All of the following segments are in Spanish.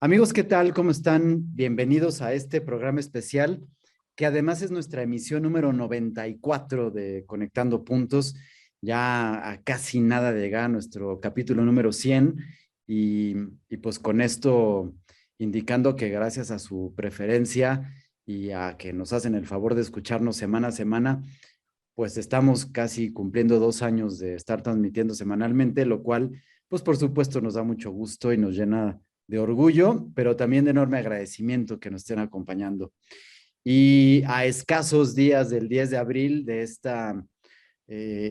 Amigos, ¿qué tal? ¿Cómo están? Bienvenidos a este programa especial, que además es nuestra emisión número 94 de Conectando Puntos, ya a casi nada de llegar a nuestro capítulo número 100 y, y pues con esto indicando que gracias a su preferencia y a que nos hacen el favor de escucharnos semana a semana, pues estamos casi cumpliendo 2 años de estar transmitiendo semanalmente, lo cual, pues por supuesto nos da mucho gusto y nos llena de orgullo, pero también de enorme agradecimiento que nos estén acompañando. Y a escasos días del 10 de abril de esta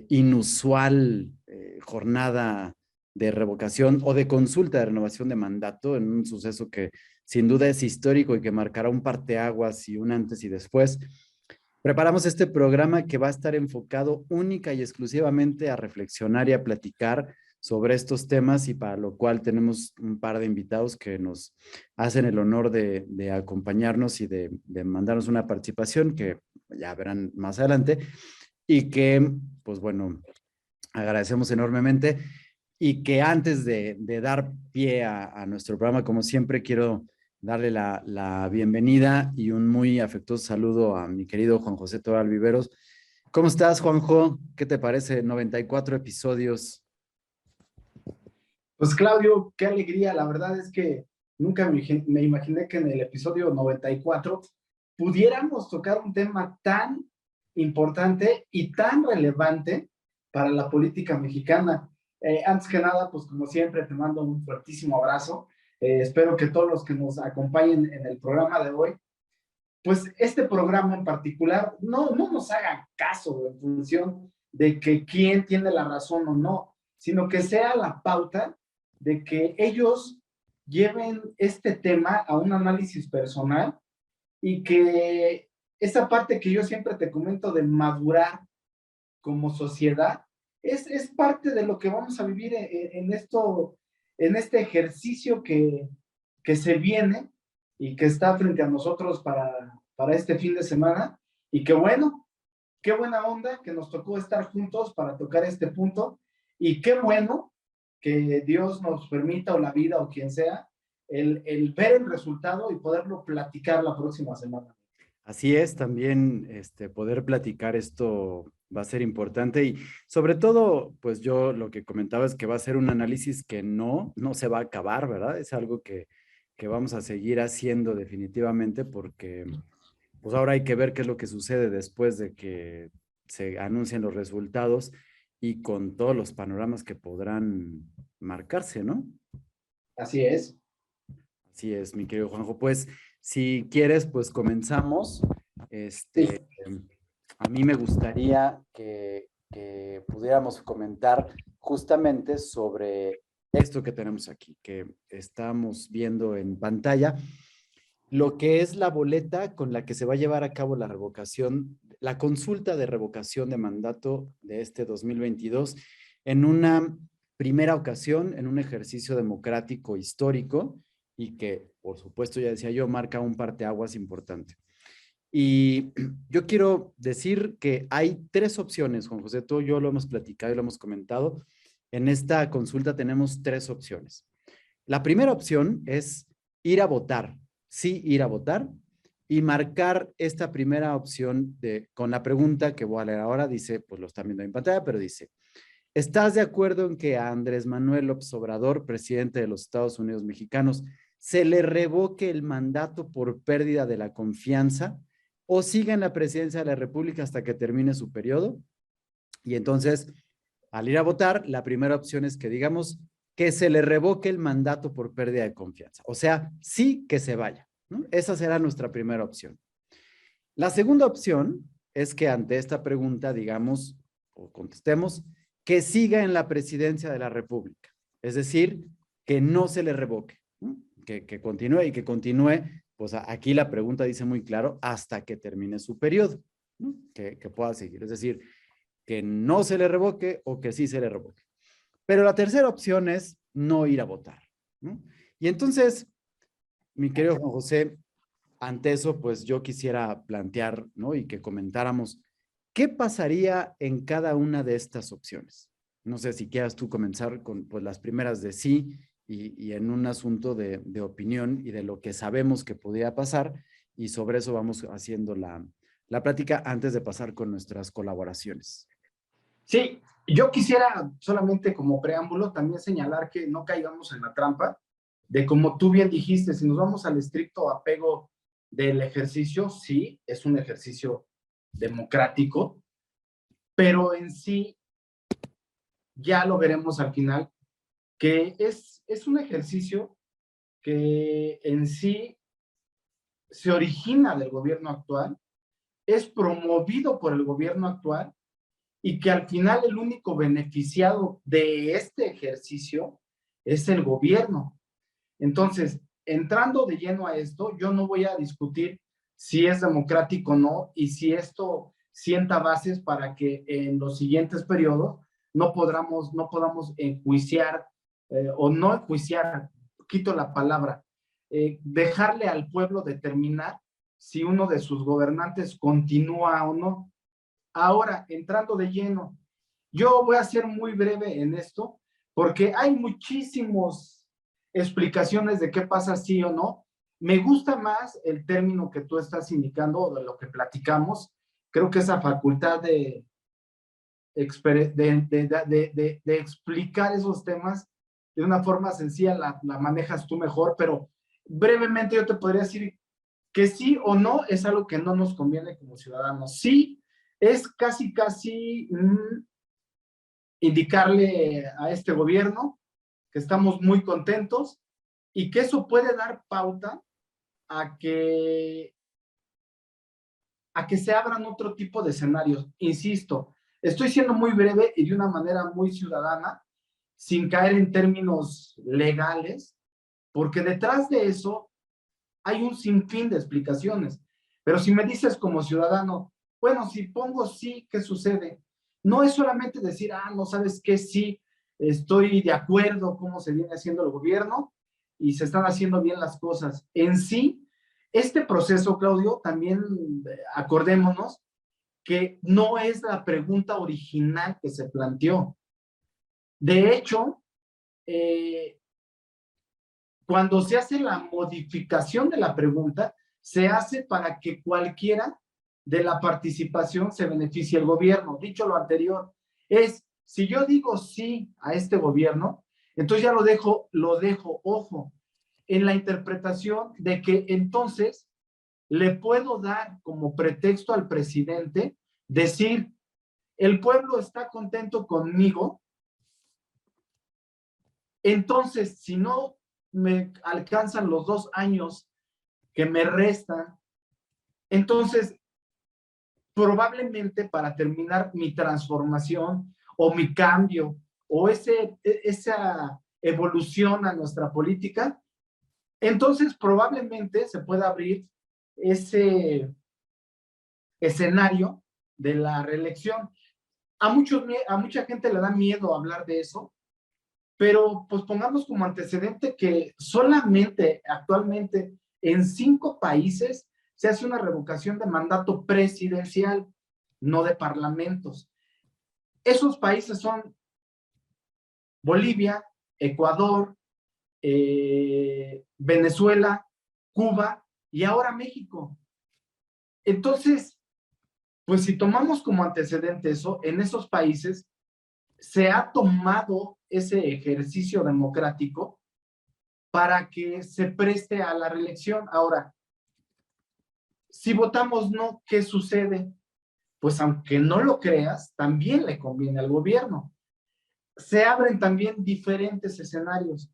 inusual jornada de revocación o de consulta de renovación de mandato en un suceso que sin duda es histórico y que marcará un parteaguas y un antes y después. Preparamos este programa que va a estar enfocado única y exclusivamente a reflexionar y a platicar sobre estos temas y para lo cual tenemos un par de invitados que nos hacen el honor de acompañarnos y de mandarnos una participación que ya verán más adelante y que, pues bueno, agradecemos enormemente y que antes de dar pie a nuestro programa, como siempre, quiero darle la bienvenida y un muy afectuoso saludo a mi querido Juan José Toral Viveros. ¿Cómo estás, Juanjo? ¿Qué te parece? 94 episodios. Pues Claudio, qué alegría. La verdad es que nunca me imaginé que en el episodio 94 pudiéramos tocar un tema tan importante y tan relevante para la política mexicana. Antes que nada, pues como siempre, te mando un fuertísimo abrazo. Espero que todos los que nos acompañen en el programa de hoy, pues este programa en particular, no nos hagan caso en función de que quién tiene la razón o no, sino que sea la pauta de que ellos lleven este tema a un análisis personal y que esa parte que yo siempre te comento de madurar como sociedad es parte de lo que vamos a vivir en este ejercicio que se viene y que está frente a nosotros para este fin de semana. Y que bueno, qué buena onda que nos tocó estar juntos para tocar este punto. Y qué bueno que Dios nos permita, o la vida, o quien sea, el ver el resultado y poderlo platicar la próxima semana. Así es, también poder platicar esto va a ser importante y sobre todo, pues yo lo que comentaba es que va a ser un análisis que no se va a acabar, ¿verdad? Es algo que vamos a seguir haciendo definitivamente porque pues ahora hay que ver qué es lo que sucede después de que se anuncien los resultados y con todos los panoramas que podrán marcarse, ¿no? Así es. Así es, mi querido Juanjo. Pues si quieres, pues comenzamos. Sí. A mí me gustaría que pudiéramos comentar justamente sobre esto que tenemos aquí, que estamos viendo en pantalla, lo que es la boleta con la que se va a llevar a cabo la revocación, la consulta de revocación de mandato de este 2022 en una primera ocasión, en un ejercicio democrático histórico y que, por supuesto, ya decía yo, marca un parteaguas importante. Y yo quiero decir que hay tres opciones, Juan José, tú y yo lo hemos platicado y lo hemos comentado. En esta consulta tenemos tres opciones. La primera opción es ir a votar, sí ir a votar y marcar esta primera opción con la pregunta que voy a leer ahora, dice, pues lo están viendo en pantalla, pero dice, ¿estás de acuerdo en que a Andrés Manuel López Obrador, presidente de los Estados Unidos mexicanos, se le revoque el mandato por pérdida de la confianza o siga en la presidencia de la República hasta que termine su periodo? Y entonces, al ir a votar, la primera opción es que digamos que se le revoque el mandato por pérdida de confianza. O sea, sí que se vaya, ¿no? Esa será nuestra primera opción. La segunda opción es que ante esta pregunta, digamos, o contestemos, que siga en la presidencia de la República. Es decir, que no se le revoque, ¿no? Que continúe y que continúe, pues aquí la pregunta dice muy claro, hasta que termine su periodo, ¿no? Que pueda seguir. Es decir, que no se le revoque o que sí se le revoque. Pero la tercera opción es no ir a votar, ¿no? Y entonces, mi querido Juan José, ante eso, pues yo quisiera plantear, ¿no? Y que comentáramos, ¿qué pasaría en cada una de estas opciones? No sé si quieras tú comenzar con pues, las primeras de sí y en un asunto de opinión y de lo que sabemos que podría pasar, y sobre eso vamos haciendo la plática antes de pasar con nuestras colaboraciones. Sí, yo quisiera solamente como preámbulo también señalar que no caigamos en la trampa de, como tú bien dijiste, si nos vamos al estricto apego del ejercicio, sí, es un ejercicio democrático, pero en sí, ya lo veremos al final, que es un ejercicio que en sí se origina del gobierno actual, es promovido por el gobierno actual y que al final el único beneficiado de este ejercicio es el gobierno. Entonces, entrando de lleno a esto, yo no voy a discutir si es democrático o no y si esto sienta bases para que en los siguientes periodos no podamos enjuiciar o no enjuiciar, quito la palabra, dejarle al pueblo determinar si uno de sus gobernantes continúa o no. Ahora, entrando de lleno, yo voy a ser muy breve en esto, porque hay muchísimas explicaciones de qué pasa sí o no. Me gusta más el término que tú estás indicando o de lo que platicamos. Creo que esa facultad de explicar esos temas de una forma sencilla la manejas tú mejor, pero brevemente yo te podría decir que sí o no es algo que no nos conviene como ciudadanos. Sí, es casi indicarle a este gobierno que estamos muy contentos y que eso puede dar pauta a que, a que se abran otro tipo de escenarios. Insisto, estoy siendo muy breve y de una manera muy ciudadana, sin caer en términos legales, porque detrás de eso hay un sinfín de explicaciones. Pero si me dices como ciudadano, bueno, si pongo sí, ¿qué sucede? No es solamente decir, no sabes qué, sí, estoy de acuerdo cómo se viene haciendo el gobierno y se están haciendo bien las cosas. En sí, este proceso, Claudio, también acordémonos que no es la pregunta original que se planteó. De hecho, eh, cuando se hace la modificación de la pregunta, se hace para que cualquiera de la participación se beneficie el gobierno. Dicho lo anterior, es, si yo digo sí a este gobierno, entonces ya lo dejo, ojo, en la interpretación de que entonces le puedo dar como pretexto al presidente decir, el pueblo está contento conmigo, entonces si no me alcanzan los 2 años que me restan, entonces probablemente para terminar mi transformación o mi cambio o esa evolución a nuestra política, entonces probablemente se pueda abrir ese escenario de la reelección. A mucha gente le da miedo hablar de eso, pero pues pongamos como antecedente que solamente actualmente en 5 países se hace una revocación de mandato presidencial, no de parlamentos. Esos países son Bolivia, Ecuador, Venezuela, Cuba y ahora México. Entonces, pues si tomamos como antecedente eso, en esos países se ha tomado ese ejercicio democrático para que se preste a la reelección. Ahora, si votamos no, ¿qué sucede? Pues aunque no lo creas, también le conviene al gobierno. Se abren también diferentes escenarios,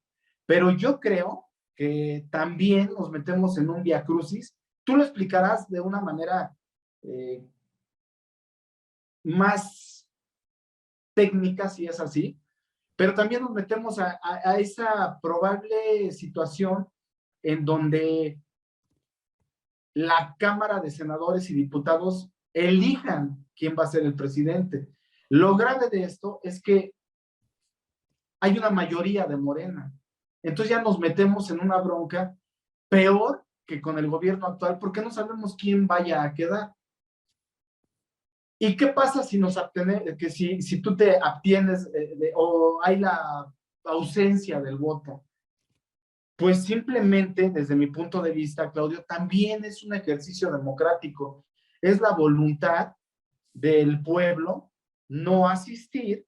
pero yo creo que también nos metemos en un viacrucis. Tú lo explicarás de una manera más técnica, si es así, pero también nos metemos a esa probable situación en donde la Cámara de Senadores y Diputados elijan quién va a ser el presidente. Lo grave de esto es que hay una mayoría de Morena. Entonces ya nos metemos en una bronca peor que con el gobierno actual porque no sabemos quién vaya a quedar. ¿Y qué pasa si nos abstenemos, que si tú te abstienes o hay la ausencia del voto? Pues simplemente, desde mi punto de vista, Claudio, también es un ejercicio democrático. Es la voluntad del pueblo no asistir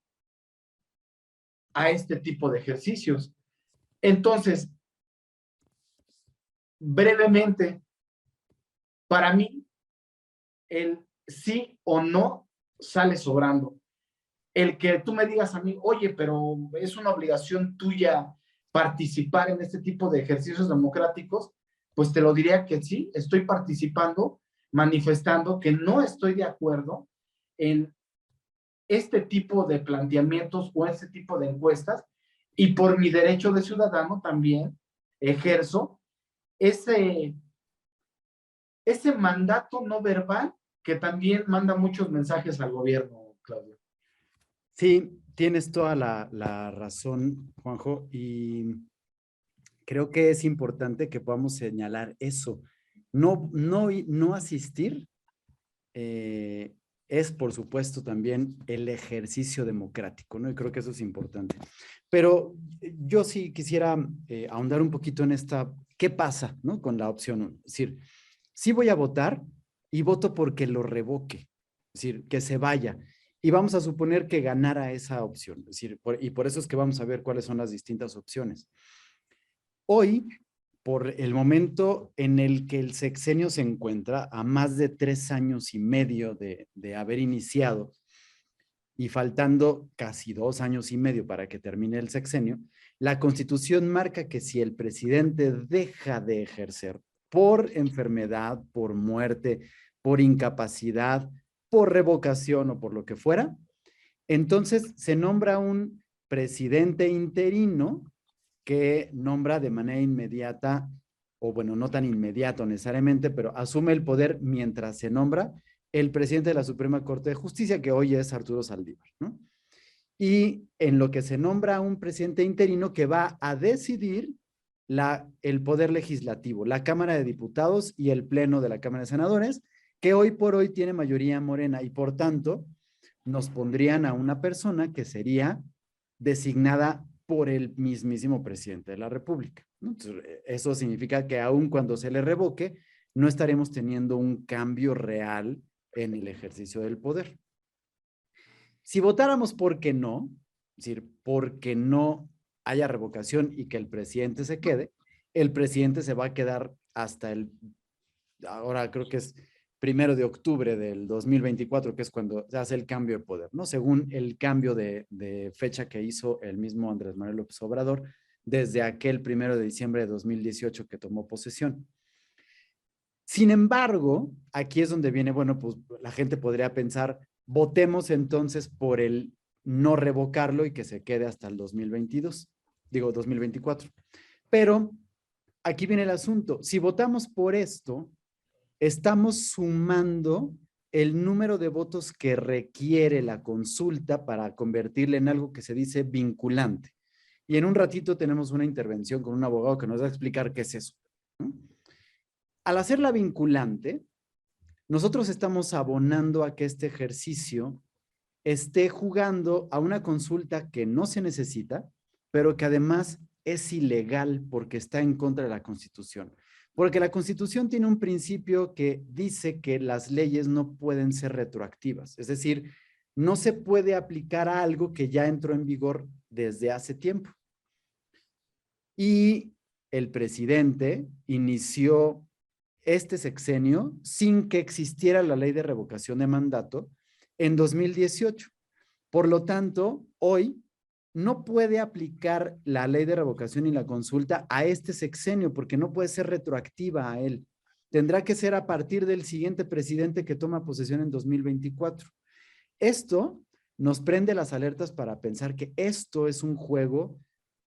a este tipo de ejercicios. Entonces, brevemente, para mí, el sí o no sale sobrando. El que tú me digas a mí, oye, pero es una obligación tuya participar en este tipo de ejercicios democráticos, pues te lo diría que sí, estoy participando, manifestando que no estoy de acuerdo en este tipo de planteamientos o este tipo de encuestas, y por mi derecho de ciudadano también ejerzo ese, ese mandato no verbal que también manda muchos mensajes al gobierno, Claudio. Sí, tienes toda la razón, Juanjo, y creo que es importante que podamos señalar eso. No asistir eh, es, por supuesto, también el ejercicio democrático, ¿no? Y creo que eso es importante. Pero yo sí quisiera ahondar un poquito en esta, ¿qué pasa, ¿no? Con la opción 1. Es decir, sí voy a votar y voto porque lo revoque, es decir, que se vaya. Y vamos a suponer que ganara esa opción, es decir, y por eso es que vamos a ver cuáles son las distintas opciones. Hoy, por el momento en el que el sexenio se encuentra, a más de 3 años y medio de haber iniciado y faltando casi 2 años y medio para que termine el sexenio, la Constitución marca que si el presidente deja de ejercer por enfermedad, por muerte, por incapacidad, por revocación o por lo que fuera, entonces se nombra un presidente interino que nombra de manera inmediata, o bueno, no tan inmediato necesariamente, pero asume el poder mientras se nombra el presidente de la Suprema Corte de Justicia, que hoy es Arturo Saldívar, ¿no? Y en lo que se nombra un presidente interino que va a decidir el poder legislativo, la Cámara de Diputados y el Pleno de la Cámara de Senadores, que hoy por hoy tiene mayoría morena y por tanto nos pondrían a una persona que sería designada por el mismísimo presidente de la República, ¿no? Entonces, eso significa que aun cuando se le revoque, no estaremos teniendo un cambio real en el ejercicio del poder. Si votáramos porque no, es decir, porque no haya revocación y que el presidente se quede, el presidente se va a quedar hasta ahora creo que es 1 de octubre del 2024, que es cuando se hace el cambio de poder, ¿no? Según el cambio de fecha que hizo el mismo Andrés Manuel López Obrador, desde aquel 1 de diciembre de 2018 que tomó posesión. Sin embargo, aquí es donde viene, bueno, pues la gente podría pensar, votemos entonces por el no revocarlo y que se quede hasta el 2022, digo 2024. Pero aquí viene el asunto, si votamos por esto, estamos sumando el número de votos que requiere la consulta para convertirla en algo que se dice vinculante. Y en un ratito tenemos una intervención con un abogado que nos va a explicar qué es eso, ¿no? Al hacerla vinculante, nosotros estamos abonando a que este ejercicio esté jugando a una consulta que no se necesita, pero que además es ilegal porque está en contra de la Constitución. Porque la Constitución tiene un principio que dice que las leyes no pueden ser retroactivas, es decir, no se puede aplicar a algo que ya entró en vigor desde hace tiempo. Y el presidente inició este sexenio sin que existiera la ley de revocación de mandato en 2018. Por lo tanto, hoy no puede aplicar la ley de revocación y la consulta a este sexenio porque no puede ser retroactiva a él. Tendrá que ser a partir del siguiente presidente que toma posesión en 2024. Esto nos prende las alertas para pensar que esto es un juego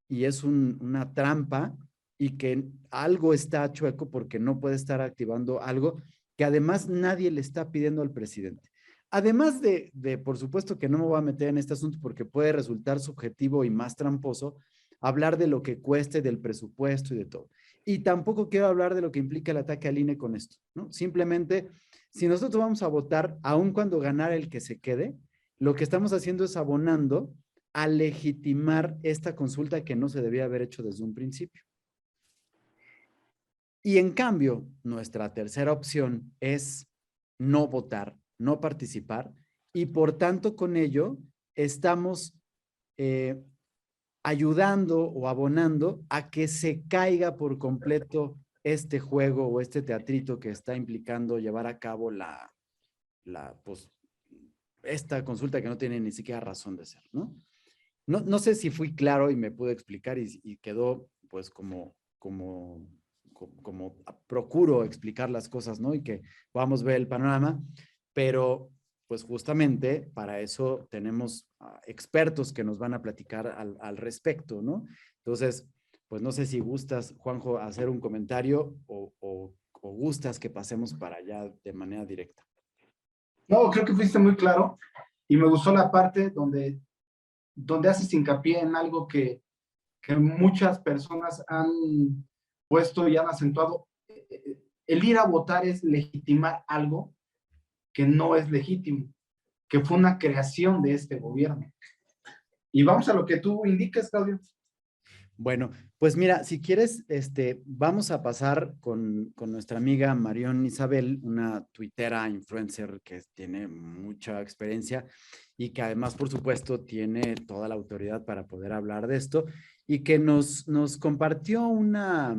y es una trampa y que algo está chueco porque no puede estar activando algo que además nadie le está pidiendo al presidente. Además por supuesto que no me voy a meter en este asunto porque puede resultar subjetivo y más tramposo hablar de lo que cueste, del presupuesto y de todo. Y tampoco quiero hablar de lo que implica el ataque al INE con esto, ¿no? Simplemente, si nosotros vamos a votar, aun cuando ganara el que se quede, lo que estamos haciendo es abonando a legitimar esta consulta que no se debía haber hecho desde un principio. Y en cambio, nuestra tercera opción es no votar, no participar, y por tanto con ello estamos ayudando o abonando a que se caiga por completo este juego o este teatrito que está implicando llevar a cabo pues, esta consulta que no tiene ni siquiera razón de ser, ¿no? No sé si fui claro y me pude explicar y quedó pues como procuro explicar las cosas, ¿no? Y que podamos ver el panorama, pero pues justamente para eso tenemos expertos que nos van a platicar al respecto, ¿no? Entonces, pues no sé si gustas, Juanjo, hacer un comentario o gustas que pasemos para allá de manera directa. No, creo que fuiste muy claro y me gustó la parte donde haces hincapié en algo que muchas personas han puesto y han acentuado. El ir a votar es legitimar algo que no es legítimo, que fue una creación de este gobierno. Y vamos a lo que tú indiques, Claudio. Bueno, pues mira, si quieres, vamos a pasar con nuestra amiga Marión Isabel, una tuitera influencer que tiene mucha experiencia y que además, por supuesto, tiene toda la autoridad para poder hablar de esto y que nos compartió una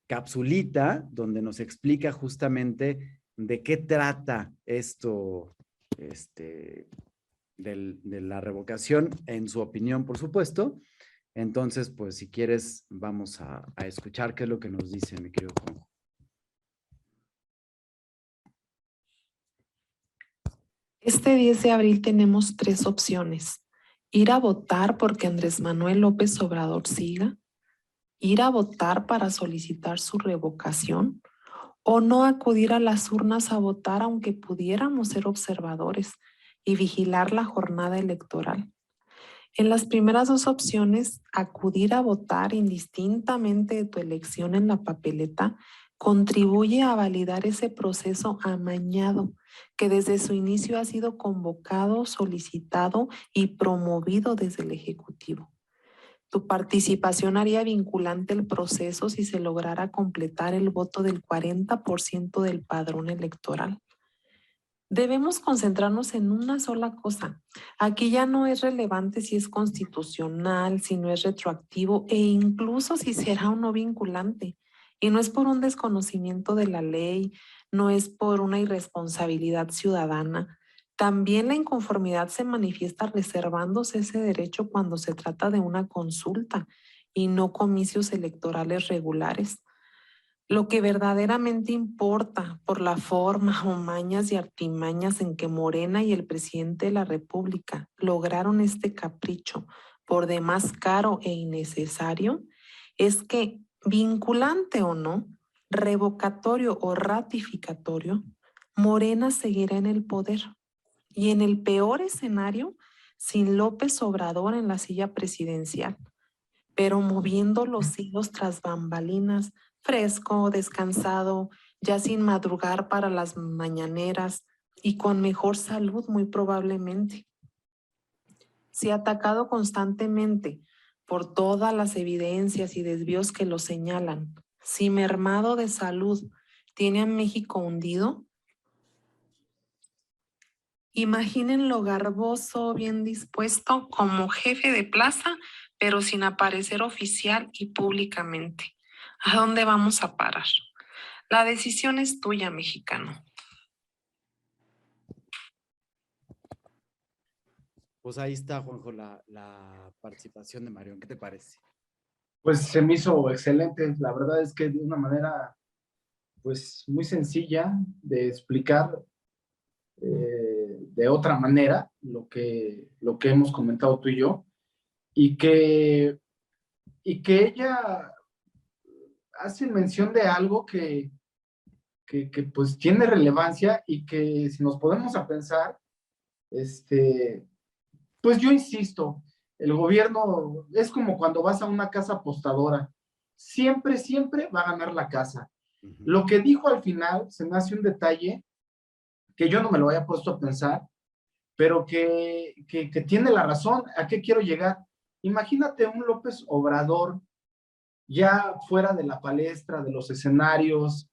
capsulita donde nos explica justamente de qué trata esto, de la revocación, en su opinión, por supuesto. Entonces, pues si quieres, vamos a escuchar qué es lo que nos dice mi querido Juan. Este 10 de abril tenemos tres opciones: ir a votar porque Andrés Manuel López Obrador siga, ir a votar para solicitar su revocación o no acudir a las urnas a votar aunque pudiéramos ser observadores y vigilar la jornada electoral. En las primeras dos opciones, acudir a votar indistintamente de tu elección en la papeleta contribuye a validar ese proceso amañado que desde su inicio ha sido convocado, solicitado y promovido desde el Ejecutivo. Tu participación haría vinculante el proceso si se lograra completar el voto del 40% del padrón electoral. Debemos concentrarnos en una sola cosa. Aquí ya no es relevante si es constitucional, si no es retroactivo e incluso si será o no vinculante. Y no es por un desconocimiento de la ley, no es por una irresponsabilidad ciudadana. También la inconformidad se manifiesta reservándose ese derecho cuando se trata de una consulta y no comicios electorales regulares. Lo que verdaderamente importa por la forma o mañas y artimañas en que Morena y el presidente de la República lograron este capricho por demás caro e innecesario es que, vinculante o no, revocatorio o ratificatorio, Morena seguirá en el poder. Y en el peor escenario, sin López Obrador en la silla presidencial, pero moviendo los hilos tras bambalinas, fresco, descansado, ya sin madrugar para las mañaneras y con mejor salud muy probablemente. Si atacado constantemente por todas las evidencias y desvíos que lo señalan, si mermado de salud tiene a México hundido, imaginen lo garboso, bien dispuesto como jefe de plaza, pero sin aparecer oficial y públicamente. ¿A dónde vamos a parar? La decisión es tuya, mexicano. Pues ahí está, Juanjo, la participación de Marión. ¿Qué te parece? Pues se me hizo excelente. La verdad es que de una manera, pues, muy sencilla de explicar de otra manera lo que hemos comentado tú y yo, y que ella hace mención de algo pues tiene relevancia y que si nos podemos a pensar, pues yo insisto, el gobierno es como cuando vas a una casa apostadora, siempre va a ganar la casa. Lo que dijo al final se me hace un detalle que yo no me lo había puesto a pensar, pero que tiene la razón. ¿A qué quiero llegar? Imagínate un López Obrador ya fuera de la palestra, de los escenarios,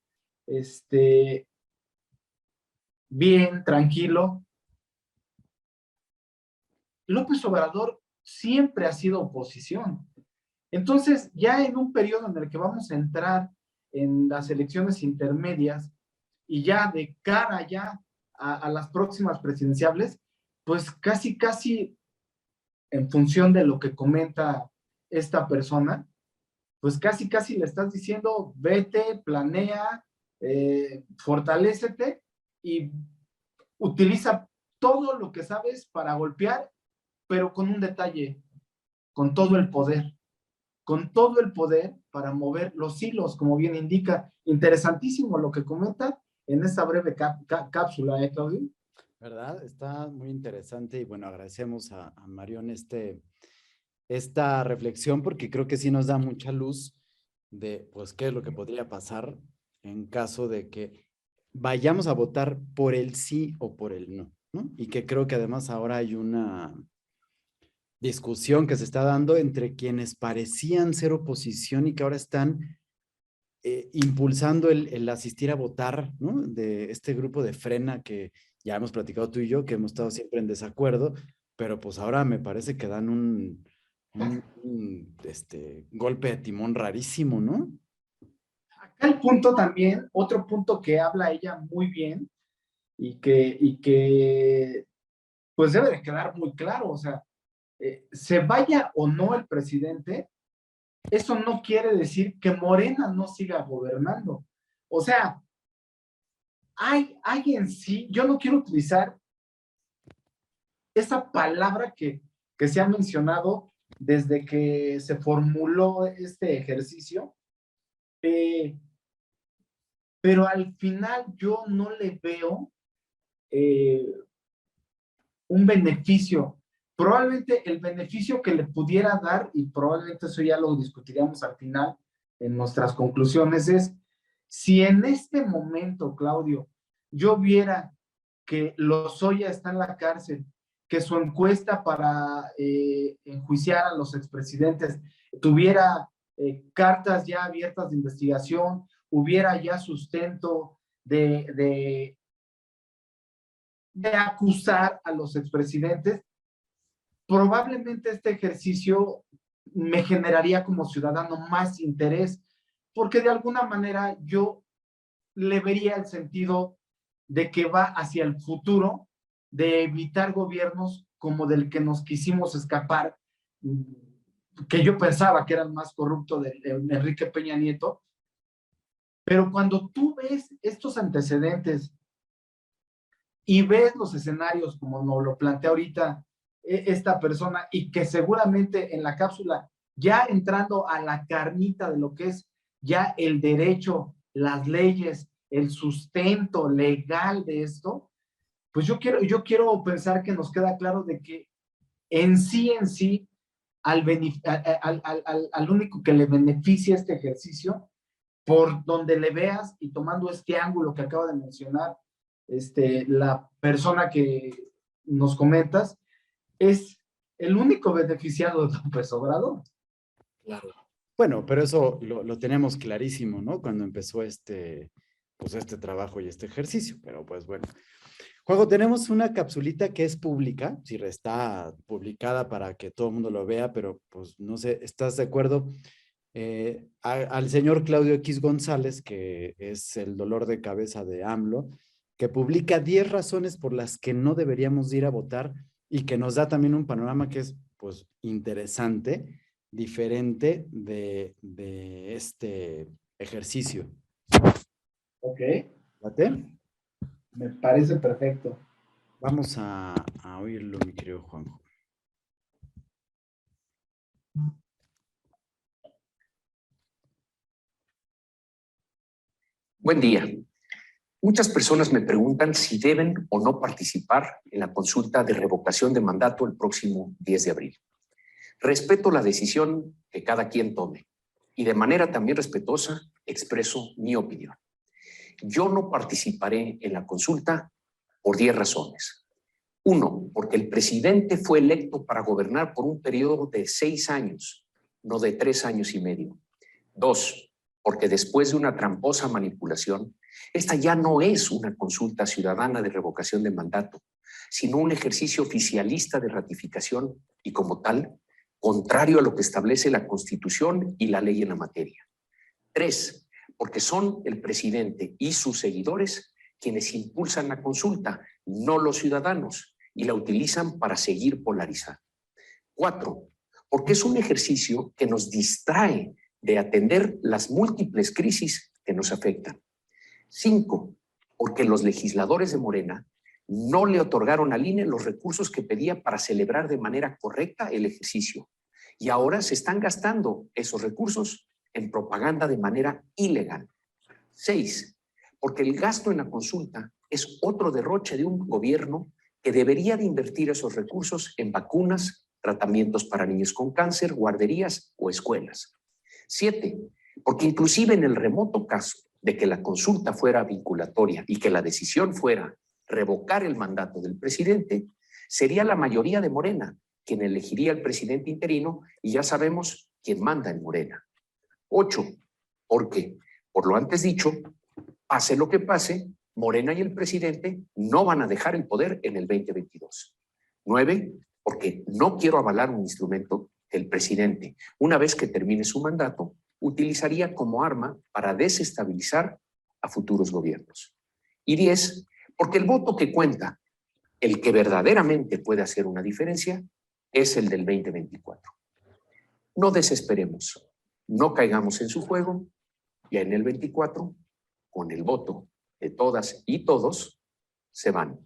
bien, tranquilo. López Obrador siempre ha sido oposición. Entonces, ya en un periodo en el que vamos a entrar en las elecciones intermedias y ya de cara ya a las próximas presidenciales, pues casi en función de lo que comenta esta persona, pues casi le estás diciendo, vete, planea, fortalécete y utiliza todo lo que sabes para golpear, pero con un detalle, con todo el poder para mover los hilos, como bien indica. Interesantísimo lo que comenta en esta breve cápsula, Claudio. ¿Verdad? Está muy interesante y bueno, agradecemos a Marión esta reflexión porque creo que sí nos da mucha luz de pues qué es lo que podría pasar en caso de que vayamos a votar por el sí o por el no, ¿no? Y que creo que además ahora hay una discusión que se está dando entre quienes parecían ser oposición y que ahora están impulsando el asistir a votar, ¿no? De este grupo de Frena que ya hemos platicado tú y yo, que hemos estado siempre en desacuerdo, pero pues ahora me parece que dan un golpe de timón rarísimo, ¿no? Acá el punto también, otro punto que habla ella muy bien y que pues debe de quedar muy claro, o sea, se vaya o no el presidente, eso no quiere decir que Morena no siga gobernando. O sea, hay en sí, yo no quiero utilizar esa palabra que se ha mencionado desde que se formuló este ejercicio, pero al final yo no le veo un beneficio. Probablemente el beneficio que le pudiera dar, y probablemente eso ya lo discutiremos al final en nuestras conclusiones, es si en este momento, Claudio, yo viera que Lozoya está en la cárcel, que su encuesta para enjuiciar a los expresidentes tuviera cartas ya abiertas de investigación, hubiera ya sustento de acusar a los expresidentes, probablemente este ejercicio me generaría como ciudadano más interés, porque de alguna manera yo le vería el sentido de que va hacia el futuro, de evitar gobiernos como del que nos quisimos escapar, que yo pensaba que era el más corrupto de Enrique Peña Nieto. Pero cuando tú ves estos antecedentes y ves los escenarios como nos lo plantea ahorita esta persona, y que seguramente en la cápsula, ya entrando a la carnita de lo que es ya el derecho, las leyes, el sustento legal de esto, pues yo quiero pensar que nos queda claro de que en sí, al único que le beneficia este ejercicio, por donde le veas y tomando este ángulo que acaba de mencionar la persona que nos comentas, es el único beneficiado de López Obrador. Claro. Bueno, pero eso lo tenemos clarísimo, ¿no? Cuando empezó pues este trabajo y este ejercicio, pero pues bueno. Juanjo, tenemos una capsulita que es pública, si está publicada para que todo el mundo lo vea, pero pues no sé, ¿estás de acuerdo? Al señor Claudio X González, que es el dolor de cabeza de AMLO, que publica 10 razones por las que no deberíamos ir a votar y que nos da también un panorama que es pues interesante, diferente de este ejercicio. Ok. ¿Vate? Me parece perfecto. Vamos a oírlo, mi querido Juanjo. Buen día. Muchas personas me preguntan si deben o no participar en la consulta de revocación de mandato el próximo 10 de abril. Respeto la decisión que cada quien tome y de manera también respetuosa expreso mi opinión. Yo no participaré en la consulta por 10 razones. 1, porque el presidente fue electo para gobernar por un periodo de 6 años, no de 3 años y medio. 2, porque después de una tramposa manipulación, esta ya no es una consulta ciudadana de revocación de mandato, sino un ejercicio oficialista de ratificación y como tal, contrario a lo que establece la Constitución y la ley en la materia. 3, porque son el presidente y sus seguidores quienes impulsan la consulta, no los ciudadanos, y la utilizan para seguir polarizando. 4, porque es un ejercicio que nos distrae de atender las múltiples crisis que nos afectan. 5, porque los legisladores de Morena no le otorgaron al INE los recursos que pedía para celebrar de manera correcta el ejercicio. Y ahora se están gastando esos recursos en propaganda de manera ilegal. 6, porque el gasto en la consulta es otro derroche de un gobierno que debería de invertir esos recursos en vacunas, tratamientos para niños con cáncer, guarderías o escuelas. 7, porque inclusive en el remoto caso de que la consulta fuera vinculatoria y que la decisión fuera revocar el mandato del presidente, sería la mayoría de Morena quien elegiría al presidente interino y ya sabemos quién manda en Morena. 8, porque, por lo antes dicho, pase lo que pase, Morena y el presidente no van a dejar el poder en el 2022. 9, porque no quiero avalar un instrumento que el presidente, una vez que termine su mandato, utilizaría como arma para desestabilizar a futuros gobiernos. Y 10, porque el voto que cuenta, el que verdaderamente puede hacer una diferencia, es el del 2024. No desesperemos, no caigamos en su juego, y en el 24, con el voto de todas y todos, se van.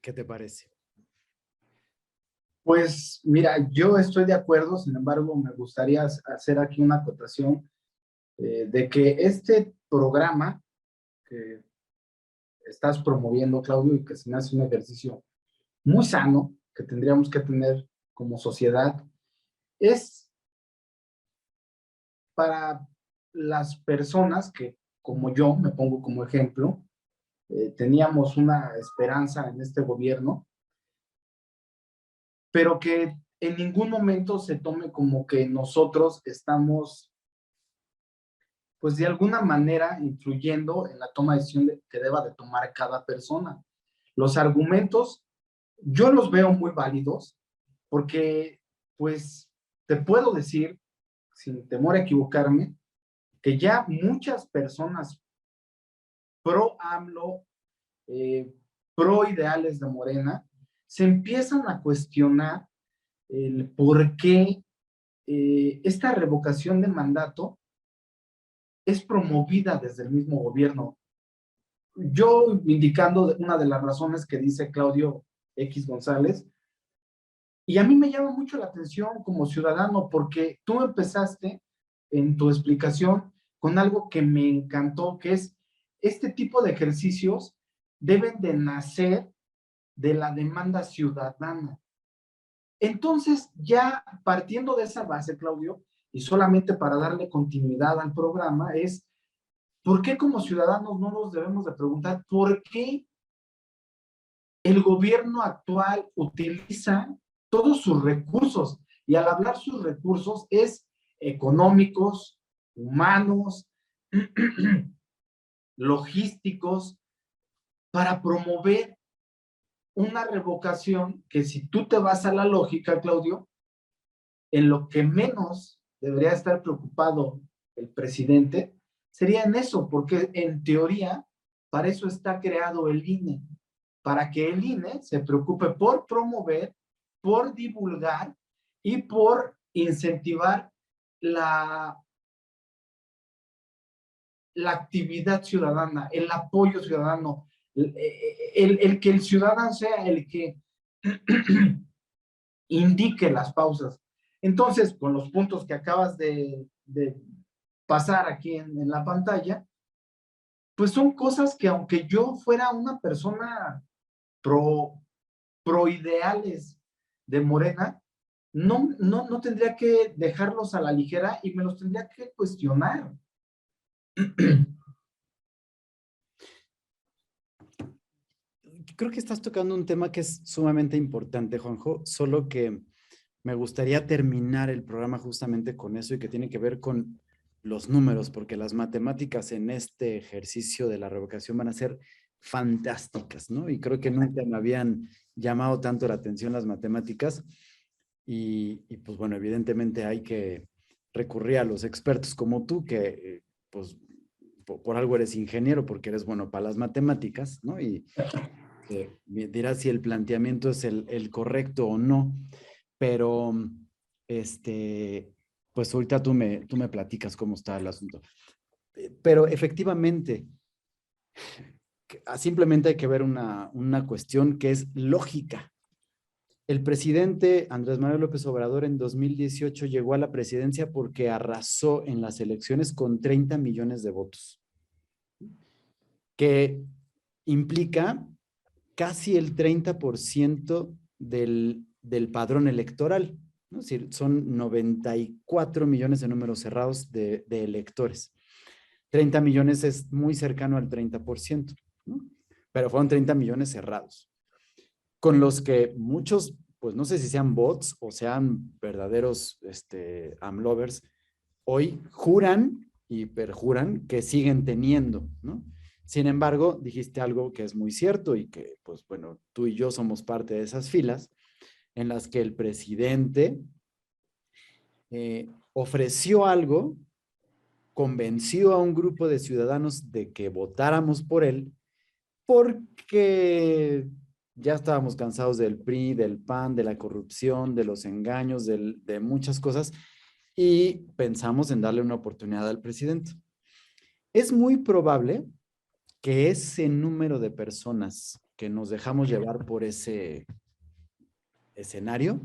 ¿Qué te parece? Pues mira, yo estoy de acuerdo, sin embargo, me gustaría hacer aquí una acotación de que este programa que estás promoviendo, Claudio, y que se me hace un ejercicio muy sano que tendríamos que tener como sociedad, es para las personas que, como yo, me pongo como ejemplo, teníamos una esperanza en este gobierno, pero que en ningún momento se tome como que nosotros estamos, pues de alguna manera, influyendo en la toma de decisión que deba de tomar cada persona. Los argumentos, yo los veo muy válidos, porque, pues, te puedo decir, sin temor a equivocarme, que ya muchas personas pro AMLO, pro ideales de Morena, se empiezan a cuestionar el por qué esta revocación de mandato es promovida desde el mismo gobierno. Yo indicando una de las razones que dice Claudio X González, y a mí me llama mucho la atención como ciudadano, porque tú empezaste en tu explicación con algo que me encantó, que es este tipo de ejercicios deben de nacer de la demanda ciudadana. Entonces, ya partiendo de esa base, Claudio, y solamente para darle continuidad al programa, es ¿por qué como ciudadanos no nos debemos de preguntar por qué el gobierno actual utiliza todos sus recursos? Y al hablar sus recursos es económicos, humanos, logísticos, para promover una revocación que, si tú te vas a la lógica, Claudio, en lo que menos debería estar preocupado el presidente sería en eso, porque en teoría para eso está creado el INE, para que el INE se preocupe por promover, por divulgar y por incentivar la actividad ciudadana, el apoyo ciudadano, el que el ciudadano sea el que indique las pausas. Entonces, con los puntos que acabas de pasar aquí en la pantalla, pues son cosas que, aunque yo fuera una persona pro ideales de Morena, no tendría que dejarlos a la ligera y me los tendría que cuestionar. Creo que estás tocando un tema que es sumamente importante, Juanjo, solo que me gustaría terminar el programa justamente con eso y que tiene que ver con los números, porque las matemáticas en este ejercicio de la revocación van a ser fantásticas, ¿no? Y creo que nunca me habían llamado tanto la atención las matemáticas y pues bueno, evidentemente hay que recurrir a los expertos como tú, que pues por algo eres ingeniero, porque eres bueno para las matemáticas, ¿no? Y dirás si el planteamiento es el correcto o no, pero pues ahorita tú me platicas cómo está el asunto. Pero efectivamente, simplemente hay que ver una cuestión que es lógica. El presidente Andrés Manuel López Obrador en 2018 llegó a la presidencia porque arrasó en las elecciones con 30 millones de votos, que implica casi el 30% del padrón electoral, ¿no? Es decir, son 94 millones de números cerrados de electores. 30 millones es muy cercano al 30%, ¿no? Pero fueron 30 millones cerrados, con los que muchos, pues no sé si sean bots o sean verdaderos AMLovers, hoy juran y perjuran que siguen teniendo, ¿no? Sin embargo, dijiste algo que es muy cierto y que, pues bueno, tú y yo somos parte de esas filas en las que el presidente ofreció algo, convenció a un grupo de ciudadanos de que votáramos por él porque ya estábamos cansados del PRI, del PAN, de la corrupción, de los engaños, de muchas cosas y pensamos en darle una oportunidad al presidente. Es muy probable que ese número de personas que nos dejamos llevar por ese escenario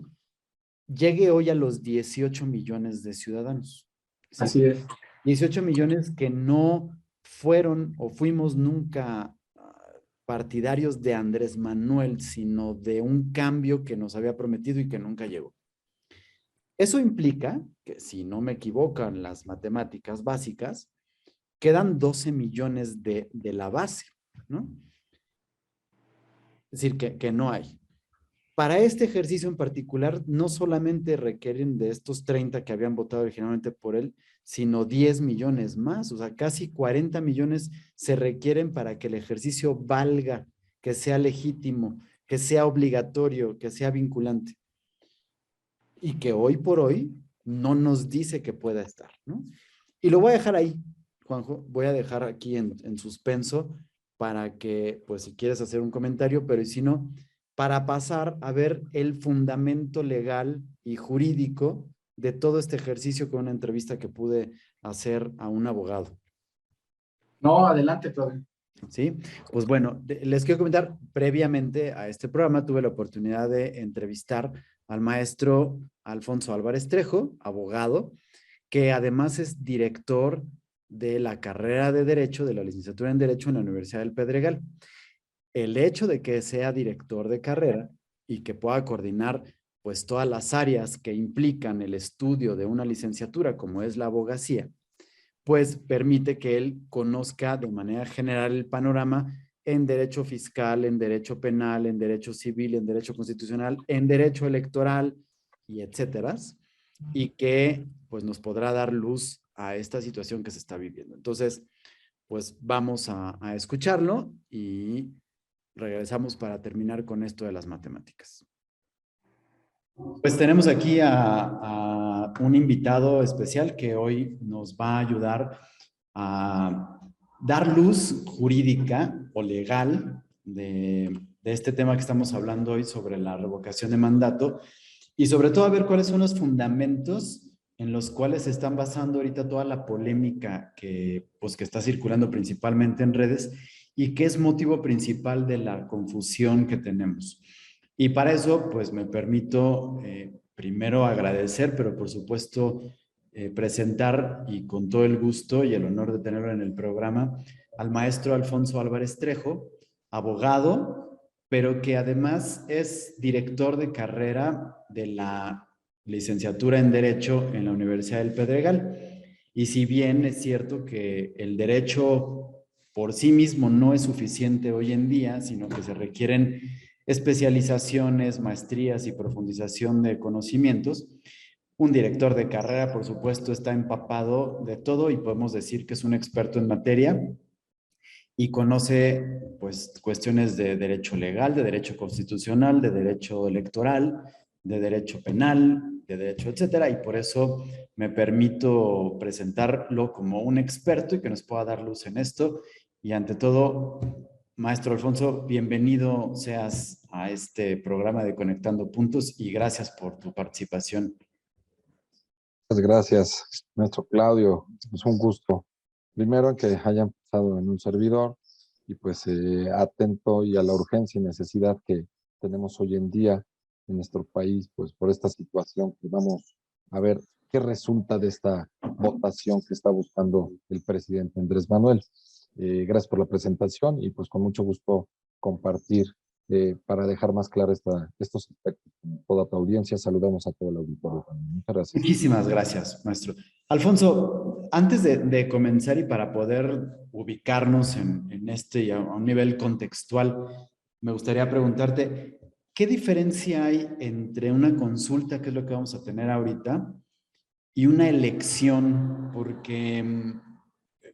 llegue hoy a los 18 millones de ciudadanos. ¿Sí? Así es. 18 millones que no fueron o fuimos nunca partidarios de Andrés Manuel, sino de un cambio que nos había prometido y que nunca llegó. Eso implica que, si no me equivocan las matemáticas básicas, quedan 12 millones de la base, ¿no? Es decir, que no hay. Para este ejercicio en particular, no solamente requieren de estos 30 que habían votado originalmente por él, sino 10 millones más, o sea, casi 40 millones se requieren para que el ejercicio valga, que sea legítimo, que sea obligatorio, que sea vinculante. Y que hoy por hoy no nos dice que pueda estar, ¿no? Y lo voy a dejar ahí, Juanjo, voy a dejar aquí en suspenso para que, pues si quieres hacer un comentario, pero si no, para pasar a ver el fundamento legal y jurídico de todo este ejercicio con una entrevista que pude hacer a un abogado. No, adelante, Claudio. Sí, pues bueno, les quiero comentar, previamente a este programa tuve la oportunidad de entrevistar al maestro Alfonso Álvarez Trejo, abogado, que además es director de la carrera de Derecho, de la licenciatura en Derecho en la Universidad del Pedregal. El hecho de que sea director de carrera y que pueda coordinar pues todas las áreas que implican el estudio de una licenciatura como es la abogacía, pues permite que él conozca de manera general el panorama en derecho fiscal, en derecho penal, en derecho civil, en derecho constitucional, en derecho electoral y etcétera, y que pues nos podrá dar luz a esta situación que se está viviendo. Entonces, pues vamos a escucharlo y regresamos para terminar con esto de las matemáticas. Pues tenemos aquí a un invitado especial que hoy nos va a ayudar a dar luz jurídica o legal de este tema que estamos hablando hoy sobre la revocación de mandato y sobre todo a ver cuáles son los fundamentos en los cuales se están basando ahorita toda la polémica que está circulando principalmente en redes y que es motivo principal de la confusión que tenemos. Y para eso, pues me permito primero agradecer, pero por supuesto presentar y con todo el gusto y el honor de tenerlo en el programa al maestro Alfonso Álvarez Trejo, abogado, pero que además es director de carrera de la licenciatura en Derecho en la Universidad del Pedregal. Y si bien es cierto que el derecho por sí mismo no es suficiente hoy en día, sino que se requieren especializaciones, maestrías y profundización de conocimientos. Un director de carrera, por supuesto, está empapado de todo y podemos decir que es un experto en materia y conoce pues cuestiones de derecho legal, de derecho constitucional, de derecho electoral, de derecho penal, de derecho, etcétera, y por eso me permito presentarlo como un experto y que nos pueda dar luz en esto. Y ante todo, maestro Alfonso, bienvenido seas a este programa de Conectando Puntos y gracias por tu participación. Muchas gracias, maestro Claudio. Es un gusto. Primero que hayan pasado en un servidor y pues atento y a la urgencia y necesidad que tenemos hoy en día en nuestro país, pues por esta situación que vamos a ver qué resulta de esta votación que está buscando el presidente Andrés Manuel. Gracias por la presentación y pues con mucho gusto compartir para dejar más claro estos aspectos. Con toda tu audiencia, saludamos a todo el auditorio. Muchas gracias. Muchísimas gracias, maestro. Alfonso, antes de comenzar y para poder ubicarnos en este y a un nivel contextual, me gustaría preguntarte, ¿qué diferencia hay entre una consulta, que es lo que vamos a tener ahorita, y una elección? Porque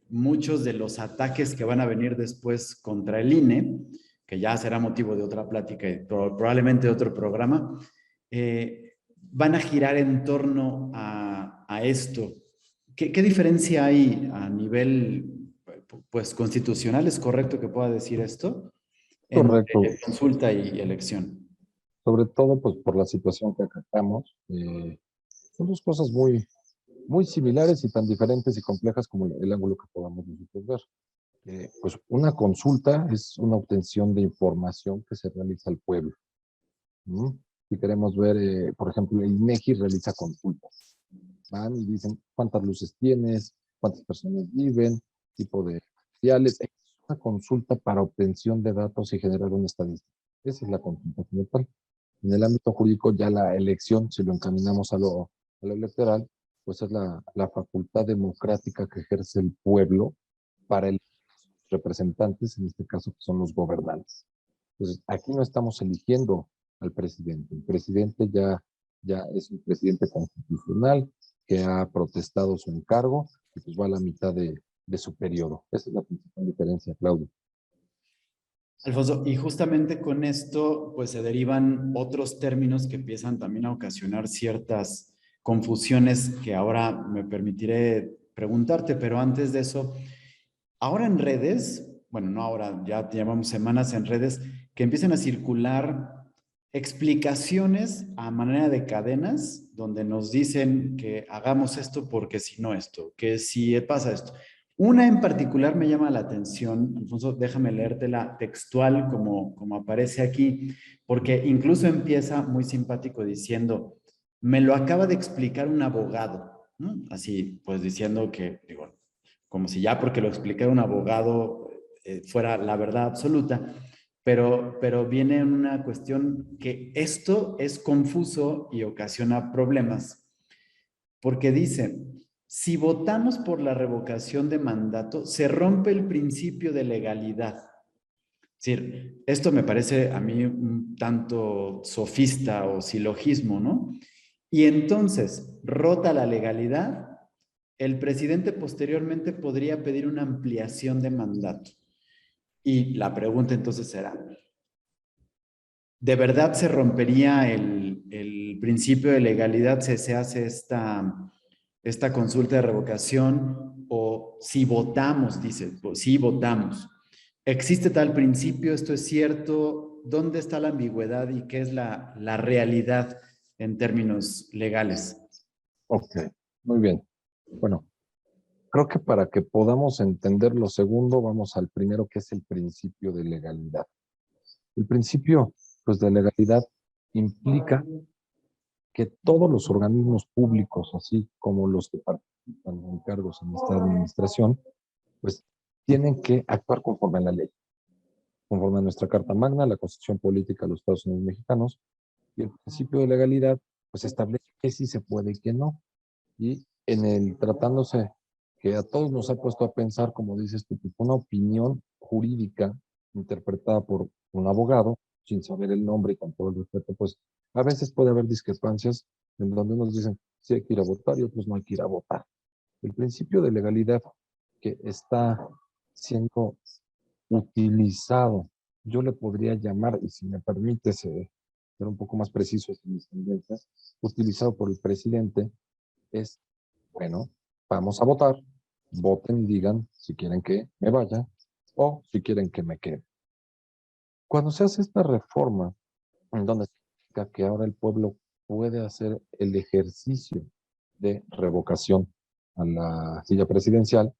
muchos de los ataques que van a venir después contra el INE, que ya será motivo de otra plática y probablemente de otro programa, van a girar en torno a esto. ¿Qué diferencia hay a nivel pues, constitucional? ¿Es correcto que pueda decir esto? Correcto. Entre consulta y elección. Sobre todo pues por la situación que acatamos. Son dos cosas muy similares y tan diferentes y complejas como el ángulo que podamos nosotros ver. Pues una consulta es una obtención de información que se realiza al pueblo. Si queremos ver, por ejemplo, el INEGI realiza consultas. Van y dicen cuántas luces tienes, cuántas personas viven, tipo de materiales. Es una consulta para obtención de datos y generar una estadística. Esa es la consulta como tal. En el ámbito jurídico ya la elección, si lo encaminamos a lo electoral, pues es la facultad democrática que ejerce el pueblo para elegir representantes, en este caso que son los gobernantes. Entonces, aquí no estamos eligiendo al presidente. El presidente ya es un presidente constitucional que ha protestado su encargo y pues va a la mitad de su periodo. Esa es la principal diferencia, Claudio. Alfonso, y justamente con esto, pues se derivan otros términos que empiezan también a ocasionar ciertas confusiones que ahora me permitiré preguntarte, pero antes de eso, ahora en redes, bueno, no ahora, ya llevamos semanas en redes, que empiezan a circular explicaciones a manera de cadenas donde nos dicen que hagamos esto porque si no esto, que si pasa esto. Una en particular me llama la atención, Alfonso, déjame leértela textual como aparece aquí, porque incluso empieza muy simpático diciendo, me lo acaba de explicar un abogado, ¿no? Así, pues diciendo que, digo, como si ya porque lo explicara un abogado fuera la verdad absoluta, pero viene una cuestión que esto es confuso y ocasiona problemas, porque dice, si votamos por la revocación de mandato, se rompe el principio de legalidad. Es decir, esto me parece a mí un tanto sofista o silogismo, ¿no? Y entonces, rota la legalidad, el presidente posteriormente podría pedir una ampliación de mandato. Y la pregunta entonces será, ¿de verdad se rompería el principio de legalidad si se hace esta consulta de revocación? O si votamos, dice, si votamos. ¿Existe tal principio? ¿Esto es cierto? ¿Dónde está la ambigüedad y qué es la realidad en términos legales? Ok, muy bien. Bueno, creo que para que podamos entender lo segundo, vamos al primero, que es el principio de legalidad. El principio, pues, de legalidad implica que todos los organismos públicos, así como los que participan en cargos en esta administración, pues tienen que actuar conforme a la ley, conforme a nuestra Carta Magna, la Constitución Política de los Estados Unidos Mexicanos, y el principio de legalidad, pues establece que sí se puede y que no. Y tratándose que a todos nos ha puesto a pensar, como dices tú, una opinión jurídica interpretada por un abogado, sin saber el nombre y con todo el respeto, pues a veces puede haber discrepancias en donde unos dicen sí hay que ir a votar y otros no hay que ir a votar. El principio de legalidad que está siendo utilizado, yo le podría llamar, y si me permite ser un poco más preciso en mis tendencias, utilizado por el presidente, es, bueno, vamos a votar, voten y digan si quieren que me vaya o si quieren que me quede. Cuando se hace esta reforma, en donde significa que ahora el pueblo puede hacer el ejercicio de revocación a la silla presidencial,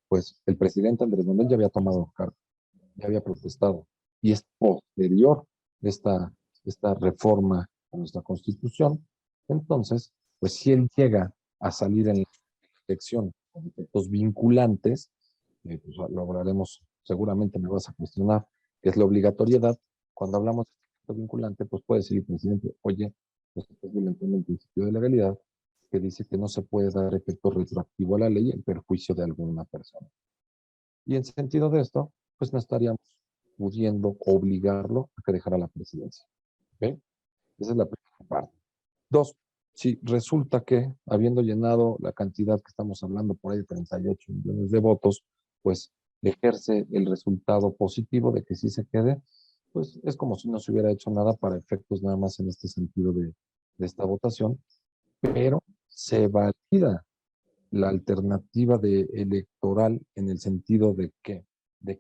pues el presidente Andrés Manuel ya había tomado cargo, ya había protestado, y es posterior esta, esta reforma a nuestra Constitución. Entonces, pues si él llega a salir en la elección con efectos vinculantes, pues lo hablaremos, seguramente me vas a cuestionar, que es la obligatoriedad. Cuando hablamos de efecto vinculante, pues puede decir el presidente, oye, pues estás violentando el principio de legalidad, que dice que no se puede dar efecto retroactivo a la ley en perjuicio de alguna persona. Y en sentido de esto, pues no estaríamos pudiendo obligarlo a que dejara la presidencia. ¿Okay? Esa es la primera parte. Dos, si resulta que, habiendo llenado la cantidad que estamos hablando por ahí de 38 millones de votos, pues ejerce el resultado positivo de que sí se quede, pues es como si no se hubiera hecho nada para efectos nada más en este sentido de esta votación, pero se valida la alternativa electoral en el sentido de que